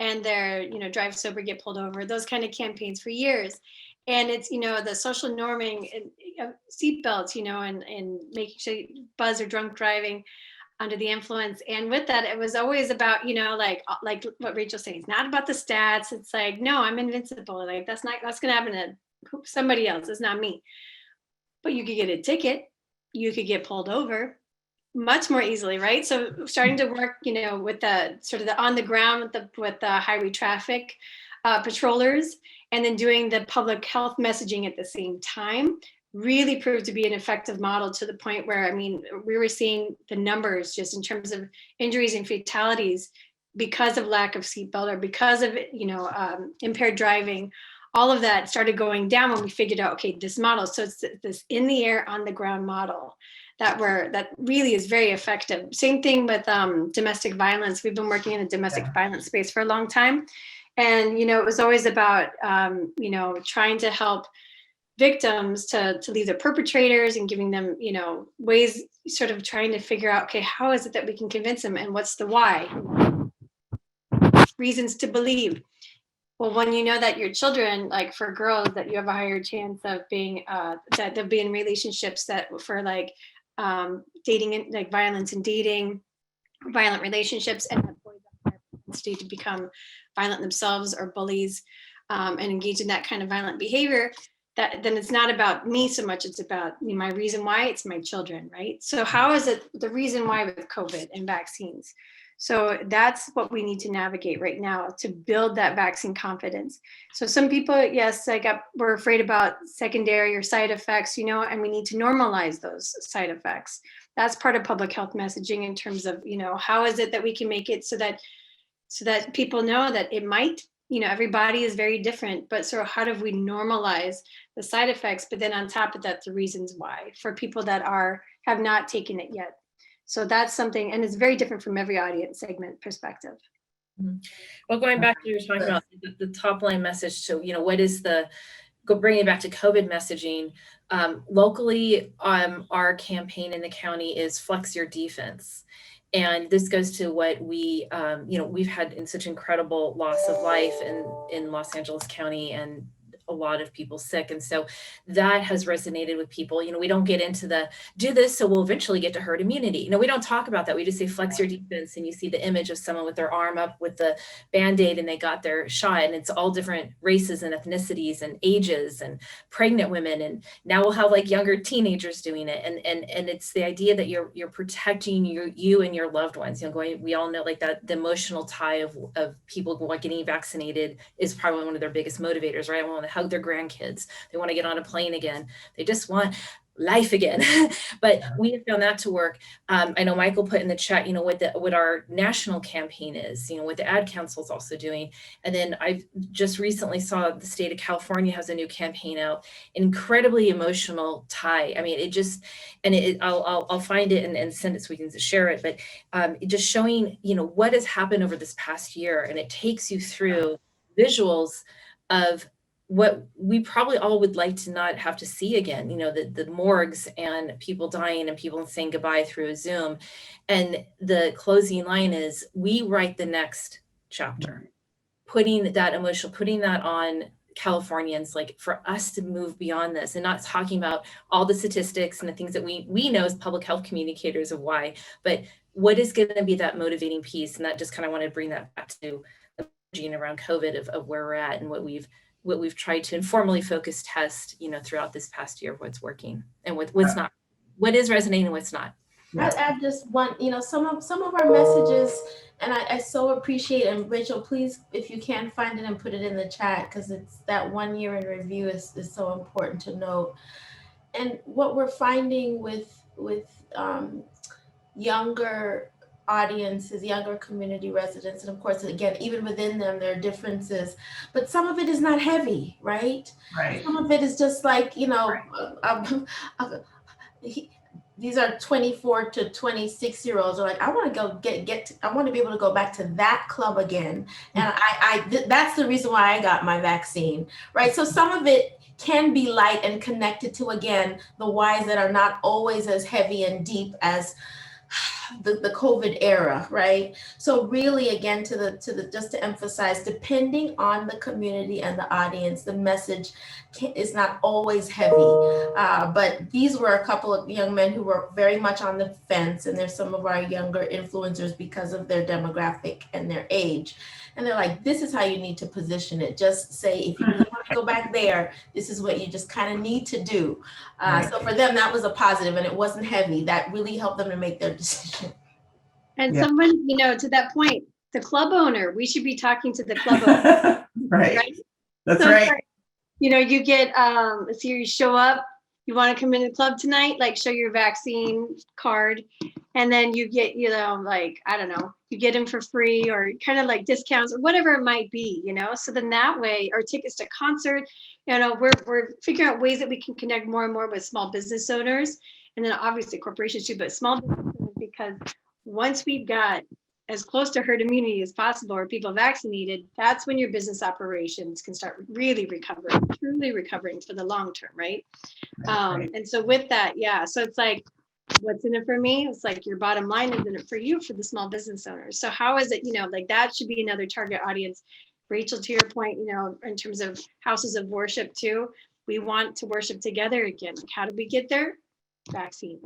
and their, Drive Sober, Get Pulled Over, those kind of campaigns for years. And it's, the social norming and seatbelts, and making sure buzz or drunk driving under the influence. And with that, it was always about, like what Rachel's saying, it's not about the stats. It's like, no, I'm invincible. Like that's going to happen to somebody else. It's not me. But you could get a ticket, you could get pulled over much more easily, right? So starting to work, with the sort of the on the ground with the highway traffic patrollers, and then doing the public health messaging at the same time really proved to be an effective model, to the point where, I mean, we were seeing the numbers just in terms of injuries and fatalities because of lack of seatbelt, or because of, impaired driving. All of that started going down when we figured out, okay, this model. So it's this in the air, on the ground model that really is very effective. Same thing with domestic violence. We've been working in the domestic violence space for a long time. And, it was always about, trying to help victims to leave the perpetrators, and giving them, ways, sort of trying to figure out, okay, how is it that we can convince them, and what's the why? Reasons to believe. Well, when you know that your children, like for girls, that you have a higher chance of being, that they'll be in relationships that for dating, and like violence and dating, violent relationships, and that boys have a higher propensity to become violent themselves, or bullies, and engage in that kind of violent behavior, then it's not about me so much, it's about my reason why, it's my children, right? So how is it the reason why with COVID and vaccines? So that's what we need to navigate right now, to build that vaccine confidence. So some people, yes, we're afraid about secondary or side effects, and we need to normalize those side effects. That's part of public health messaging, in terms of, how is it that we can make it so that people know that it might, everybody is very different, but so how do we normalize the side effects, but then on top of that, the reasons why, for people that have not taken it yet. So that's something, and it's very different from every audience segment perspective. Well, going back to, you're talking about the top line message. So, what is bringing it back to COVID messaging, locally, our campaign in the county is Flex Your Defense. And this goes to what we've had in such incredible loss of life in Los Angeles County, and a lot of people sick. And so that has resonated with people. We don't get into the do this so we'll eventually get to herd immunity. We don't talk about that. We just say flex your defense, and you see the image of someone with their arm up with the Band-Aid and they got their shot, and it's all different races and ethnicities and ages and pregnant women. And now we'll have younger teenagers doing it. And it's the idea that you're protecting you and your loved ones. We all know that the emotional tie of people getting vaccinated is probably one of their biggest motivators, right? I want to hug their grandkids. They want to get on a plane again. They just want life again. But we have found that to work. I know Michael put in the chat, what our national campaign is, what the ad council is also doing. And then I just recently saw the state of California has a new campaign out, incredibly emotional tie. I mean, I'll find it and send it so we can share it. But just showing, what has happened over this past year. And it takes you through visuals of what we probably all would like to not have to see again, the morgues and people dying and people saying goodbye through a Zoom. And the closing line is, we write the next chapter, putting that on Californians, for us to move beyond this, and not talking about all the statistics and the things that we know as public health communicators of why, but what is going to be that motivating piece. And that just kind of want to bring that back to the messaging around COVID of where we're at, and what we've tried to informally focus test, throughout this past year, what's working and what's not, what is resonating and what's not. I'd add just one, some of our messages, and I so appreciate, and Rachel, please, if you can find it and put it in the chat, because it's that 1 year in review is so important to note. And what we're finding with younger audiences, younger community residents, and of course, again, even within them, there are differences, but some of it is not heavy, right? Right. Some of it is just these are 24 to 26-year-olds are I want to go I want to be able to go back to that club again. And that's the reason why I got my vaccine, right? So some of it can be light and connected to, again, the whys that are not always as heavy and deep as the COVID era, right? So really, again, just to emphasize, depending on the community and the audience, the message is not always heavy. But these were a couple of young men who were very much on the fence, and there's some of our younger influencers because of their demographic and their age. And they're like, this is how you need to position it. Just say, if you really want to go back there, this is what you just kind of need to do. So for them, that was a positive, and it wasn't heavy. That really helped them to make their decision. And someone, to that point, the club owner, we should be talking to the club owner. Right. That's right. You get, so you show up, you want to come in the club tonight, like show your vaccine card, and then you get, like, I don't know, you get them for free or kind of like discounts or whatever it might be, so then that way, or tickets to concert, we're figuring out ways that we can connect more and more with small business owners, and then obviously corporations too, but small business owners, because once we've got as close to herd immunity as possible or people vaccinated, that's when your business operations can start really recovering, truly recovering for the long term, right? And so with that, so it's like, what's in it for me? It's like your bottom line is in it for you, for the small business owners. So how is it, like that should be another target audience. Rachel, to your point, in terms of houses of worship too, we want to worship together again. Like, how did we get there? Vaccine.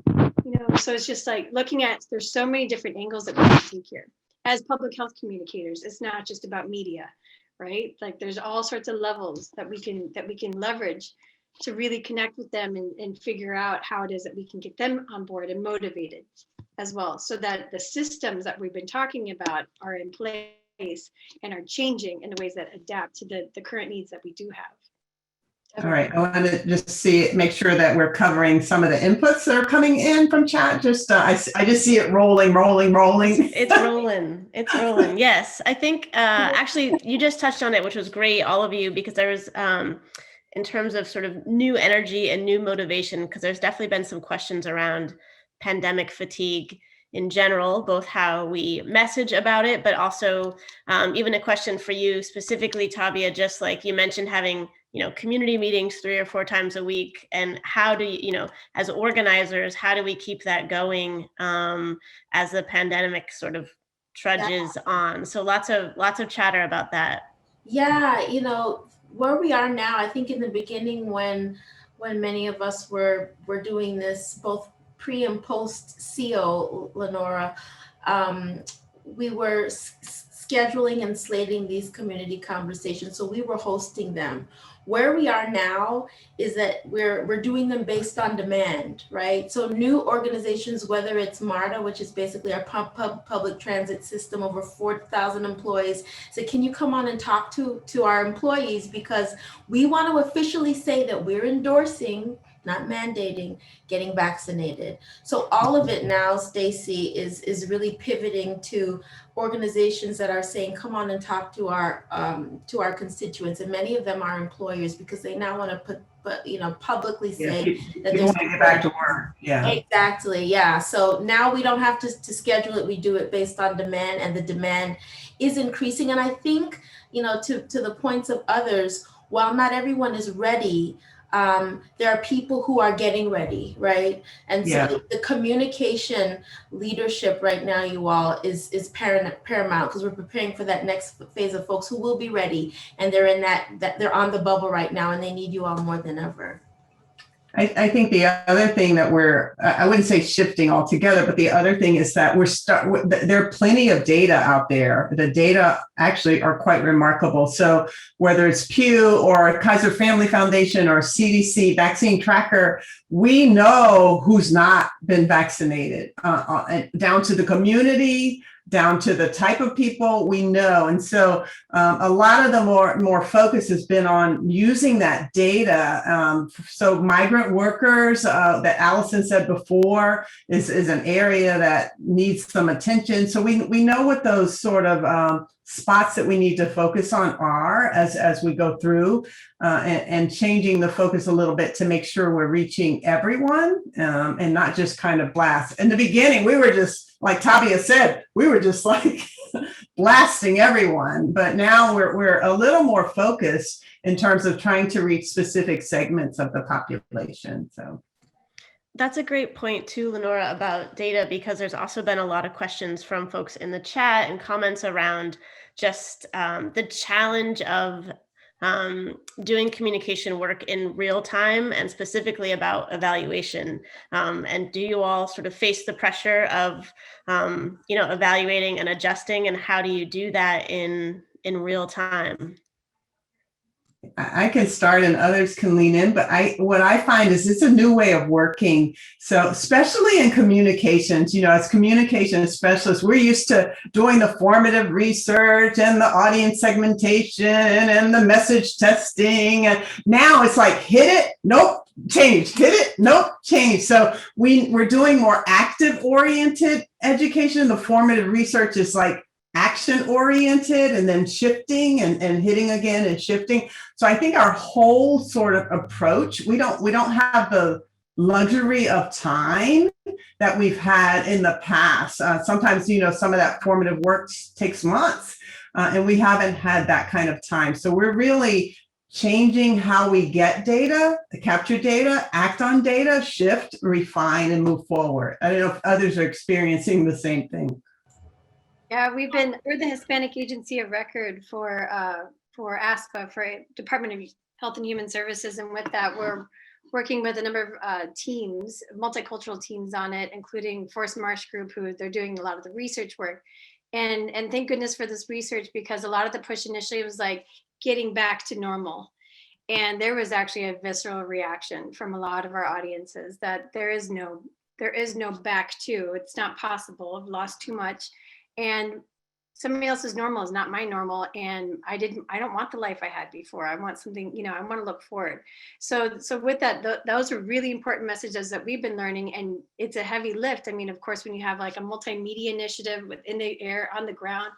So it's just like looking at, there's so many different angles that we can take here. As public health communicators, it's not just about media, right? Like there's all sorts of levels that we can leverage to really connect with them and figure out how it is that we can get them on board and motivated as well, so that the systems that we've been talking about are in place and are changing in the ways that adapt to the current needs that we do have. All right, I want to just make sure that we're covering some of the inputs that are coming in from chat. I just see it rolling. It's rolling. It's rolling. Yes, I think actually you just touched on it, which was great, all of you, because there was in terms of sort of new energy and new motivation, because there's definitely been some questions around pandemic fatigue in general, both how we message about it, but also even a question for you specifically, Tabia, just like you mentioned, having community meetings 3 or 4 times a week, and how do you, as organizers, how do we keep that going as the pandemic sort of trudges on? So lots of chatter about that. Yeah, where we are now, I think in the beginning when many of us were doing this, both pre and post CO, Lenora, we were scheduling and slating these community conversations. So we were hosting them. Where we are now is that we're doing them based on demand, right? So new organizations, whether it's MARTA, which is basically our public transit system, over 4,000 employees, say, can you come on and talk to our employees? Because we want to officially say that we're endorsing, not mandating, getting vaccinated. So all of it now, Stacy, is really pivoting to organizations that are saying, come on and talk to our constituents, and many of them are employers, because they now want to publicly say that they want to get back to work. Yeah, exactly. Yeah. So now we don't have to schedule it. We do it based on demand, and the demand is increasing. And I think, to the points of others, while not everyone is ready, there are people who are getting ready, right? And so the communication leadership right now, you all, is paramount, because we're preparing for that next phase of folks who will be ready, and they're in that they're on the bubble right now, and they need you all more than ever. I think the other thing that I wouldn't say shifting altogether, but the other thing is that there are plenty of data out there. The data actually are quite remarkable. So whether it's Pew or Kaiser Family Foundation or CDC Vaccine Tracker, we know who's not been vaccinated, down to the community, down to the type of people we know. And so a lot of the more focus has been on using that data. So migrant workers, that Alison said before, is an area that needs some attention. So we know what those sort of spots that we need to focus on are as we go through, and changing the focus a little bit to make sure we're reaching everyone, and not just kind of blast. In the beginning, we were just, like Tabia said, we were just like blasting everyone, but now we're a little more focused in terms of trying to reach specific segments of the population. So that's a great point too, Lenora, about data, because there's also been a lot of questions from folks in the chat and comments around just the challenge of doing communication work in real time, and specifically about evaluation. And do you all sort of face the pressure of, evaluating and adjusting, and how do you do that in real time? I can start and others can lean in, but what I find is it's a new way of working. So especially in communications, as communication specialists, we're used to doing the formative research and the audience segmentation and the message testing. And now it's like, hit it, nope, change, hit it, nope, change. So we're doing more active oriented education. The formative research is like action oriented and then shifting and hitting again and shifting. So I think our whole sort of approach, we don't have the luxury of time that we've had in the past. Sometimes, some of that formative work takes months, and we haven't had that kind of time. So we're really changing how we get data, capture data, act on data, shift, refine, and move forward. I don't know if others are experiencing the same thing. Yeah, we're the Hispanic Agency of Record for ASPA, for Department of Health and Human Services, and with that, we're working with a number of teams, multicultural teams on it, including Forest Marsh Group, who they're doing a lot of the research work. And thank goodness for this research, because a lot of the push initially was like getting back to normal. And there was actually a visceral reaction from a lot of our audiences that there is no back to, it's not possible, I've lost too much. And somebody else's normal is not my normal. And I don't want the life I had before. I want something, I want to look forward. So with that, those are really important messages that we've been learning. And it's a heavy lift. I mean, of course, when you have like a multimedia initiative within the air, on the ground,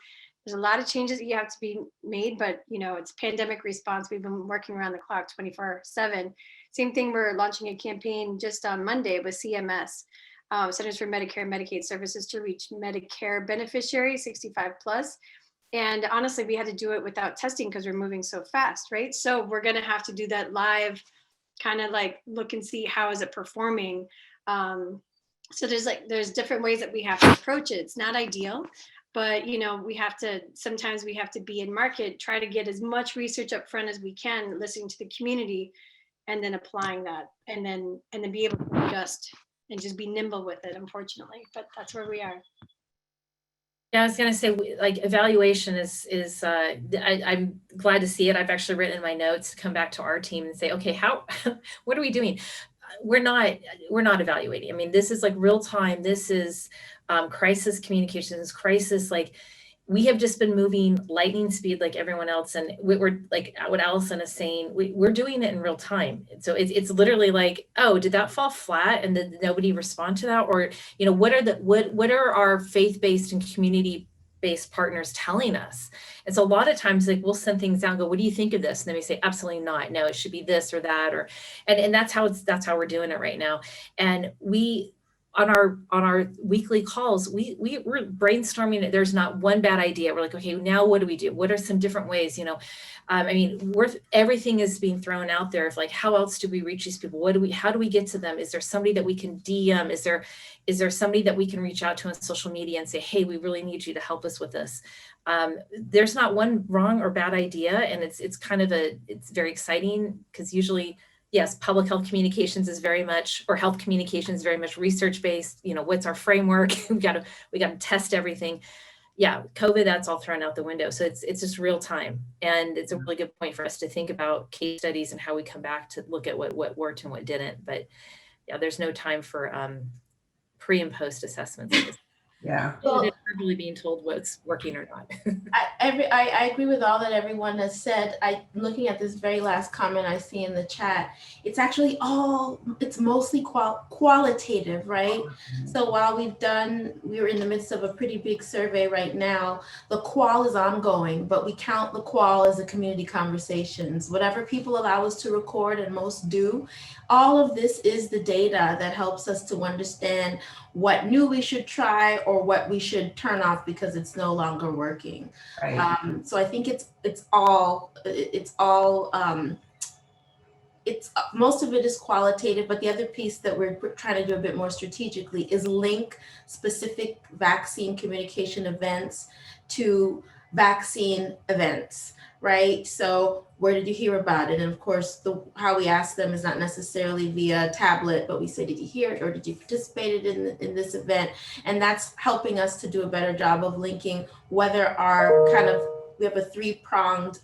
there's a lot of changes that you have to be made, but it's pandemic response. We've been working around the clock 24/7. Same thing, we're launching a campaign just on Monday with CMS, Centers for Medicare and Medicaid Services, to reach Medicare beneficiaries 65 plus. And honestly, we had to do it without testing because we're moving so fast, right? So we're gonna have to do that live, kind of like look and see how is it performing. So there's different ways that we have to approach it. It's not ideal, but sometimes we have to be in market, try to get as much research up front as we can, listening to the community, and then applying that, and then be able to adjust and just be nimble with it, unfortunately. But that's where we are. Yeah, I was going to say, like, evaluation is I'm glad to see it. I've actually written in my notes to come back to our team and say, okay, what are we doing? We're not evaluating. I mean, this is like real time. This is crisis communications, crisis, like, we have just been moving lightning speed like everyone else. And we're like what Alison is saying, we're doing it in real time. So it's literally like, oh, did that fall flat? And did nobody respond to that? Or, what are our faith-based and community-based partners telling us? And so a lot of times, like, we'll send things down, go, what do you think of this? And then we say, absolutely not. No, it should be this or that. And that's how we're doing it right now. And on our weekly calls, we're brainstorming it. There's not one bad idea. We're like, okay, now what do we do? What are some different ways? Everything is being thrown out there of like, how else do we reach these people? How do we get to them? Is there somebody that we can DM? Is there somebody that we can reach out to on social media and say, hey, we really need you to help us with this? There's not one wrong or bad idea. And it's very exciting, because usually, yes, public health communications is very much, or health communications is very much research-based. What's our framework? we got to test everything. Yeah, COVID, that's all thrown out the window. So it's just real time. And it's a really good point for us to think about case studies and how we come back to look at what worked and what didn't. But yeah, there's no time for pre and post assessments. Yeah. Well, Really being told what's working or not. I agree with all that everyone has said. Looking at this very last comment I see in the chat, it's actually it's mostly qualitative, right? So while we're in the midst of a pretty big survey right now, the qual is ongoing, but we count the qual as a community conversations. Whatever people allow us to record, and most do, all of this is the data that helps us to understand what new we should try or what we should turn off because it's no longer working. Right. So I think most of it is qualitative, but the other piece that we're trying to do a bit more strategically is link specific vaccine communication events to vaccine events, right? So where did you hear about it? And of course, how we ask them is not necessarily via tablet, but we say, did you hear it, or did you participate in this event? And that's helping us to do a better job of linking whether we have a three-pronged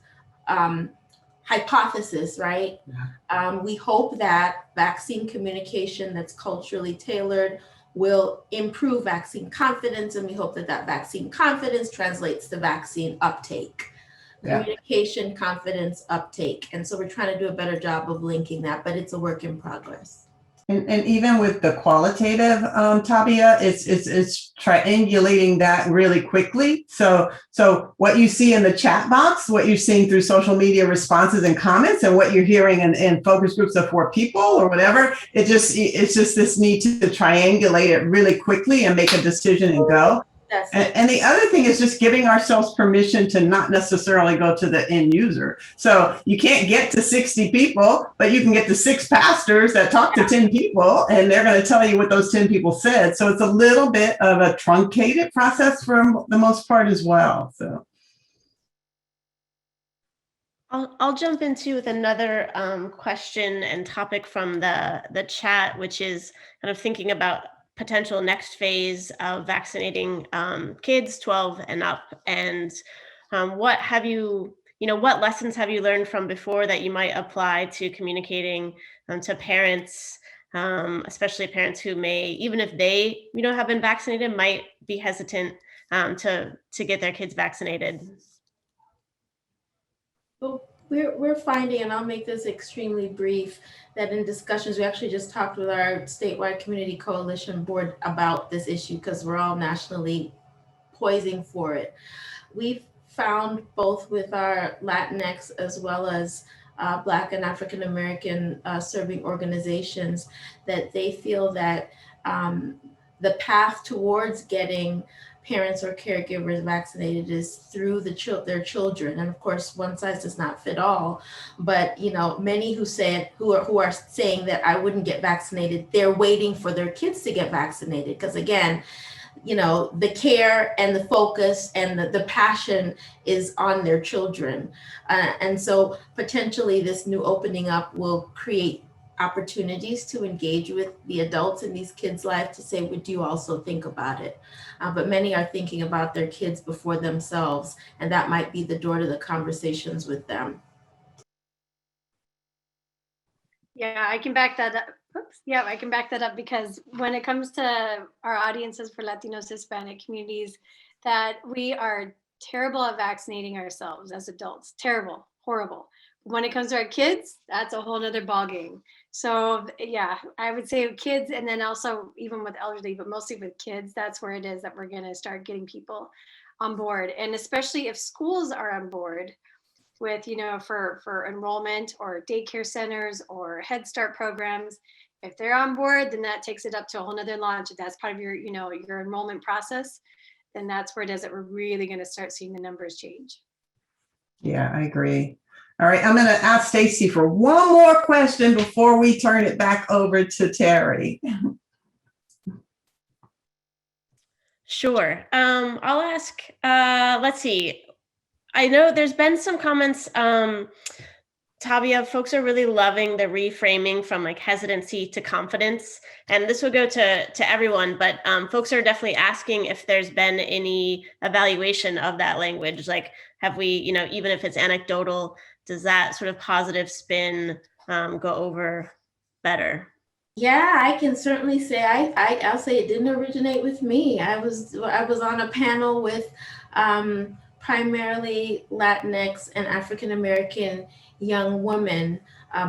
hypothesis, right? Yeah. We hope that vaccine communication that's culturally tailored will improve vaccine confidence, and we hope that vaccine confidence translates to vaccine uptake. Yeah. communication, confidence, uptake. And so we're trying to do a better job of linking that, but it's a work in progress. And even with the qualitative, Tabia, it's triangulating that really quickly. So what you see in the chat box, what you're seeing through social media responses and comments, and what you're hearing in focus groups of 4 people or whatever, it's just this need to triangulate it really quickly and make a decision and go. And the other thing is just giving ourselves permission to not necessarily go to the end user. So you can't get to 60 people, but you can get to 6 pastors that talk to 10 people, and they're going to tell you what those 10 people said. So it's a little bit of a truncated process for the most part as well. So I'll jump into with another question and topic from the chat, which is kind of thinking about potential next phase of vaccinating kids 12 and up, and what have what lessons have you learned from before that you might apply to communicating to parents, especially parents who may, even if they have been vaccinated, might be hesitant to get their kids vaccinated. Well, we're finding, and I'll make this extremely brief, that in discussions, we actually just talked with our statewide community coalition board about this issue because we're all nationally poising for it. We've found both with our Latinx as well as Black and African American serving organizations that they feel that the path towards getting parents or caregivers vaccinated is through their children, and of course, one size does not fit all. But many who are saying that I wouldn't get vaccinated, they're waiting for their kids to get vaccinated because again, the care and the focus and the passion is on their children, and so potentially this new opening up will create opportunities to engage with the adults in these kids' lives to say, would you also think about it? But many are thinking about their kids before themselves, and that might be the door to the conversations with them. Yeah, I can back that up. Yeah, I can back that up because when it comes to our audiences for Latinos, Hispanic communities, that we are terrible at vaccinating ourselves as adults. Terrible, horrible. When it comes to our kids, that's a whole nother ballgame. So yeah, I would say kids, and then also even with elderly, but mostly with kids, that's where it is that we're going to start getting people on board. And especially if schools are on board with, for enrollment or daycare centers or Head Start programs, if they're on board, then that takes it up to a whole nother launch. If that's part of your, your enrollment process, then that's where it is that we're really going to start seeing the numbers change. yeah, I agree. All right, I'm going to ask Stacy for one more question before we turn it back over to Terry. Sure. I'll ask, let's see. I know there's been some comments, Tabia, folks are really loving the reframing from like hesitancy to confidence. And this will go to everyone, but folks are definitely asking if there's been any evaluation of that language. Like, have we, even if it's anecdotal, does that sort of positive spin go over better? Yeah, I can certainly say I'll say it didn't originate with me. I was on a panel with primarily Latinx and African American young women,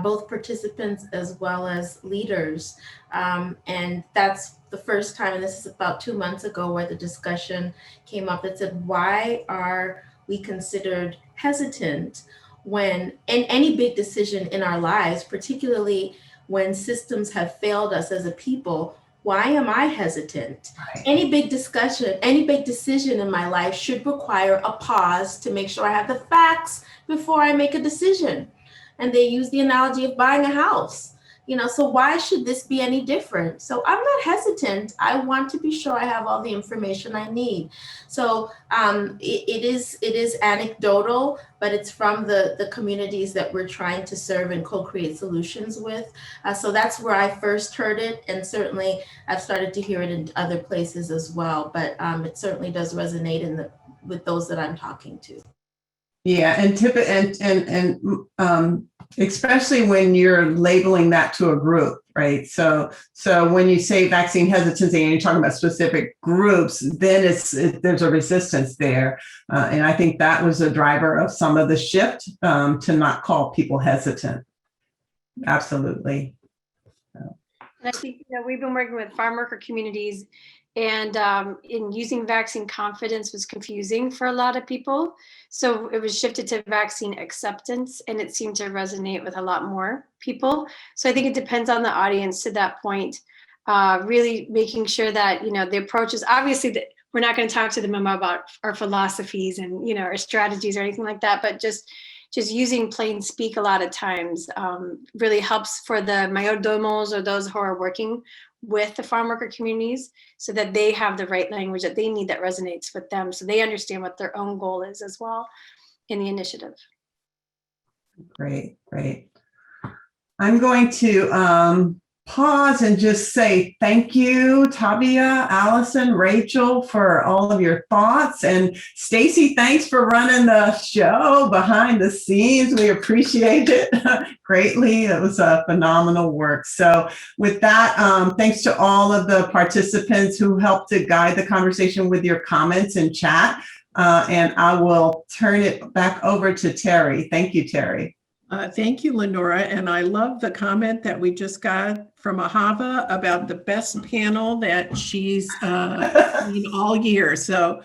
both participants as well as leaders. And that's the first time, and this is about 2 months ago, where the discussion came up that said, why are we considered hesitant when in any big decision in our lives, particularly when systems have failed us as a people? Why am I hesitant? Right. Any big discussion, any big decision in my life should require a pause to make sure I have the facts before I make a decision. And they use the analogy of buying a house. So why should this be any different? So I'm not hesitant. I want to be sure I have all the information I need. So it is anecdotal, but it's from the communities that we're trying to serve and co-create solutions with. So that's where I first heard it. And certainly I've started to hear it in other places as well. But it certainly does resonate with those that I'm talking to. Yeah, and especially when you're labeling that to a group, right? So when you say vaccine hesitancy and you're talking about specific groups, then there's a resistance there. And I think that was a driver of some of the shift to not call people hesitant. Absolutely. And I think we've been working with farm worker communities, and in using vaccine confidence was confusing for a lot of people. So it was shifted to vaccine acceptance, and it seemed to resonate with a lot more people. So I think it depends on the audience to that point, really making sure that, the approach is obviously that we're not going to talk to them about our philosophies and, our strategies or anything like that, but just using plain speak a lot of times really helps for the mayordomos or those who are working with the farm worker communities, so that they have the right language that they need that resonates with them, so they understand what their own goal is as well in the initiative. Great. I'm going to pause and just say thank you, Tabia, Alison, Rachel, for all of your thoughts. And Stacy, thanks for running the show behind the scenes. We appreciate it greatly. It was a phenomenal work. So with that, thanks to all of the participants who helped to guide the conversation with your comments in chat. And I will turn it back over to Terry. Thank you, Terry. Thank you, Lenora. And I love the comment that we just got from Ahava about the best panel that she's seen all year. So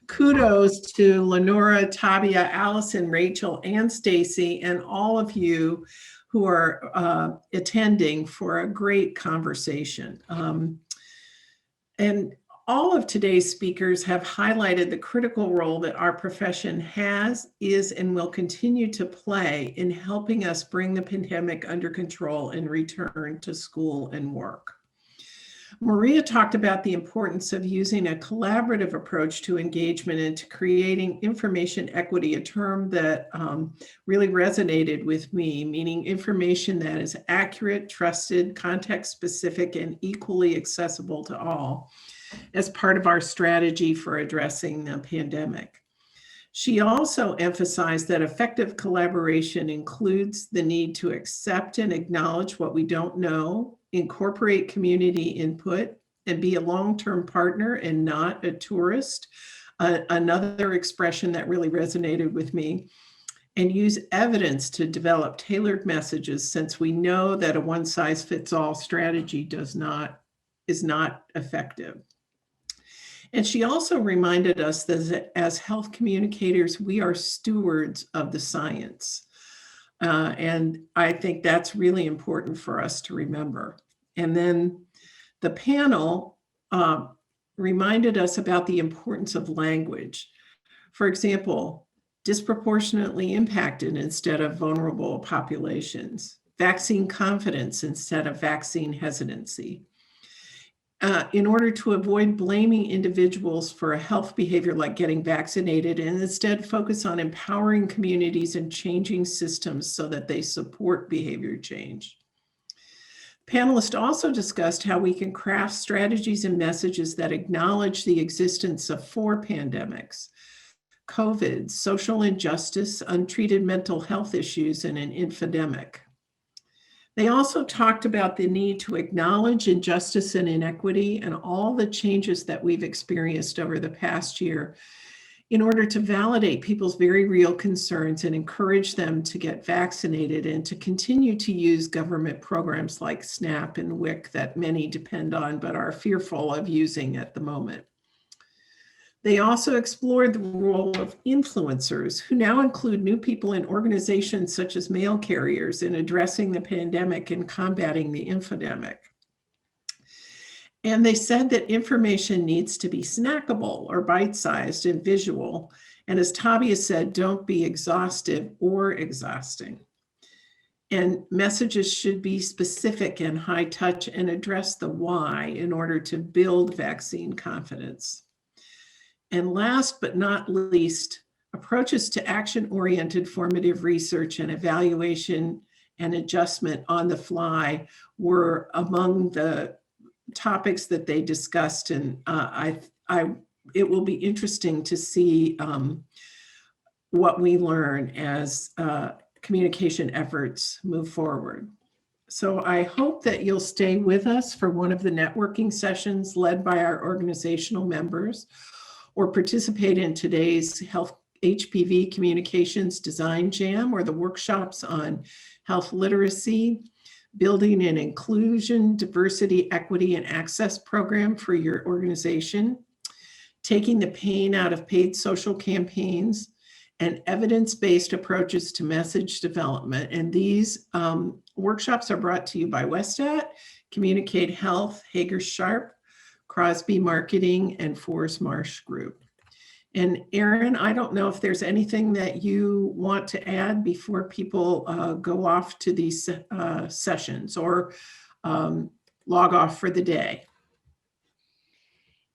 kudos to Lenora, Tabia, Alison, Rachel, and Stacy, and all of you who are attending for a great conversation. And all of today's speakers have highlighted the critical role that our profession has, is, and will continue to play in helping us bring the pandemic under control and return to school and work. Maria talked about the importance of using a collaborative approach to engagement and to creating information equity, a term that really resonated with me, meaning information that is accurate, trusted, context-specific, and equally accessible to all, as part of our strategy for addressing the pandemic. She also emphasized that effective collaboration includes the need to accept and acknowledge what we don't know, incorporate community input, and be a long-term partner and not a tourist, another expression that really resonated with me, and use evidence to develop tailored messages, since we know that a one-size-fits-all strategy is not effective. And she also reminded us that as health communicators, we are stewards of the science. And I think that's really important for us to remember. And then the panel reminded us about the importance of language. For example, disproportionately impacted instead of vulnerable populations, vaccine confidence instead of vaccine hesitancy. In order to avoid blaming individuals for a health behavior like getting vaccinated, and instead focus on empowering communities and changing systems so that they support behavior change. Panelists also discussed how we can craft strategies and messages that acknowledge the existence of 4 pandemics: COVID, social injustice, untreated mental health issues, and an infodemic. They also talked about the need to acknowledge injustice and inequity and all the changes that we've experienced over the past year in order to validate people's very real concerns and encourage them to get vaccinated and to continue to use government programs like SNAP and WIC that many depend on but are fearful of using at the moment. They also explored the role of influencers, who now include new people in organizations such as mail carriers, in addressing the pandemic and combating the infodemic. And they said that information needs to be snackable or bite-sized and visual. And as Tabia said, don't be exhaustive or exhausting. And messages should be specific and high touch and address the why in order to build vaccine confidence. And last but not least, approaches to action-oriented formative research and evaluation and adjustment on the fly were among the topics that they discussed. And it will be interesting to see what we learn as communication efforts move forward. So I hope that you'll stay with us for one of the networking sessions led by our organizational members, or participate in today's Health HPV Communications Design Jam, or the workshops on health literacy, building an inclusion, diversity, equity, and access program for your organization, taking the pain out of paid social campaigns, and evidence-based approaches to message development. And these workshops are brought to you by Westat, Communicate Health, Hager Sharp, Crosby Marketing, and Forest Marsh Group. And Erin, I don't know if there's anything that you want to add before people go off to these sessions or log off for the day.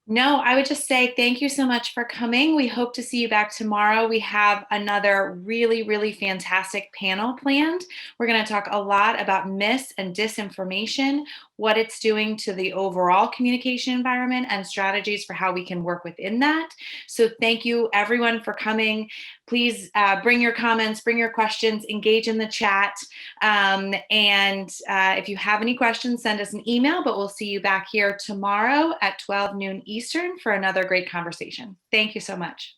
No, I would just say thank you so much for coming. We hope to see you back tomorrow. We have another really, really fantastic panel planned. We're going to talk a lot about mis and disinformation, what it's doing to the overall communication environment, and strategies for how we can work within that. So thank you everyone for coming. Please bring your comments, bring your questions, engage in the chat. If you have any questions, send us an email, but we'll see you back here tomorrow at 12 noon Eastern for another great conversation. Thank you so much.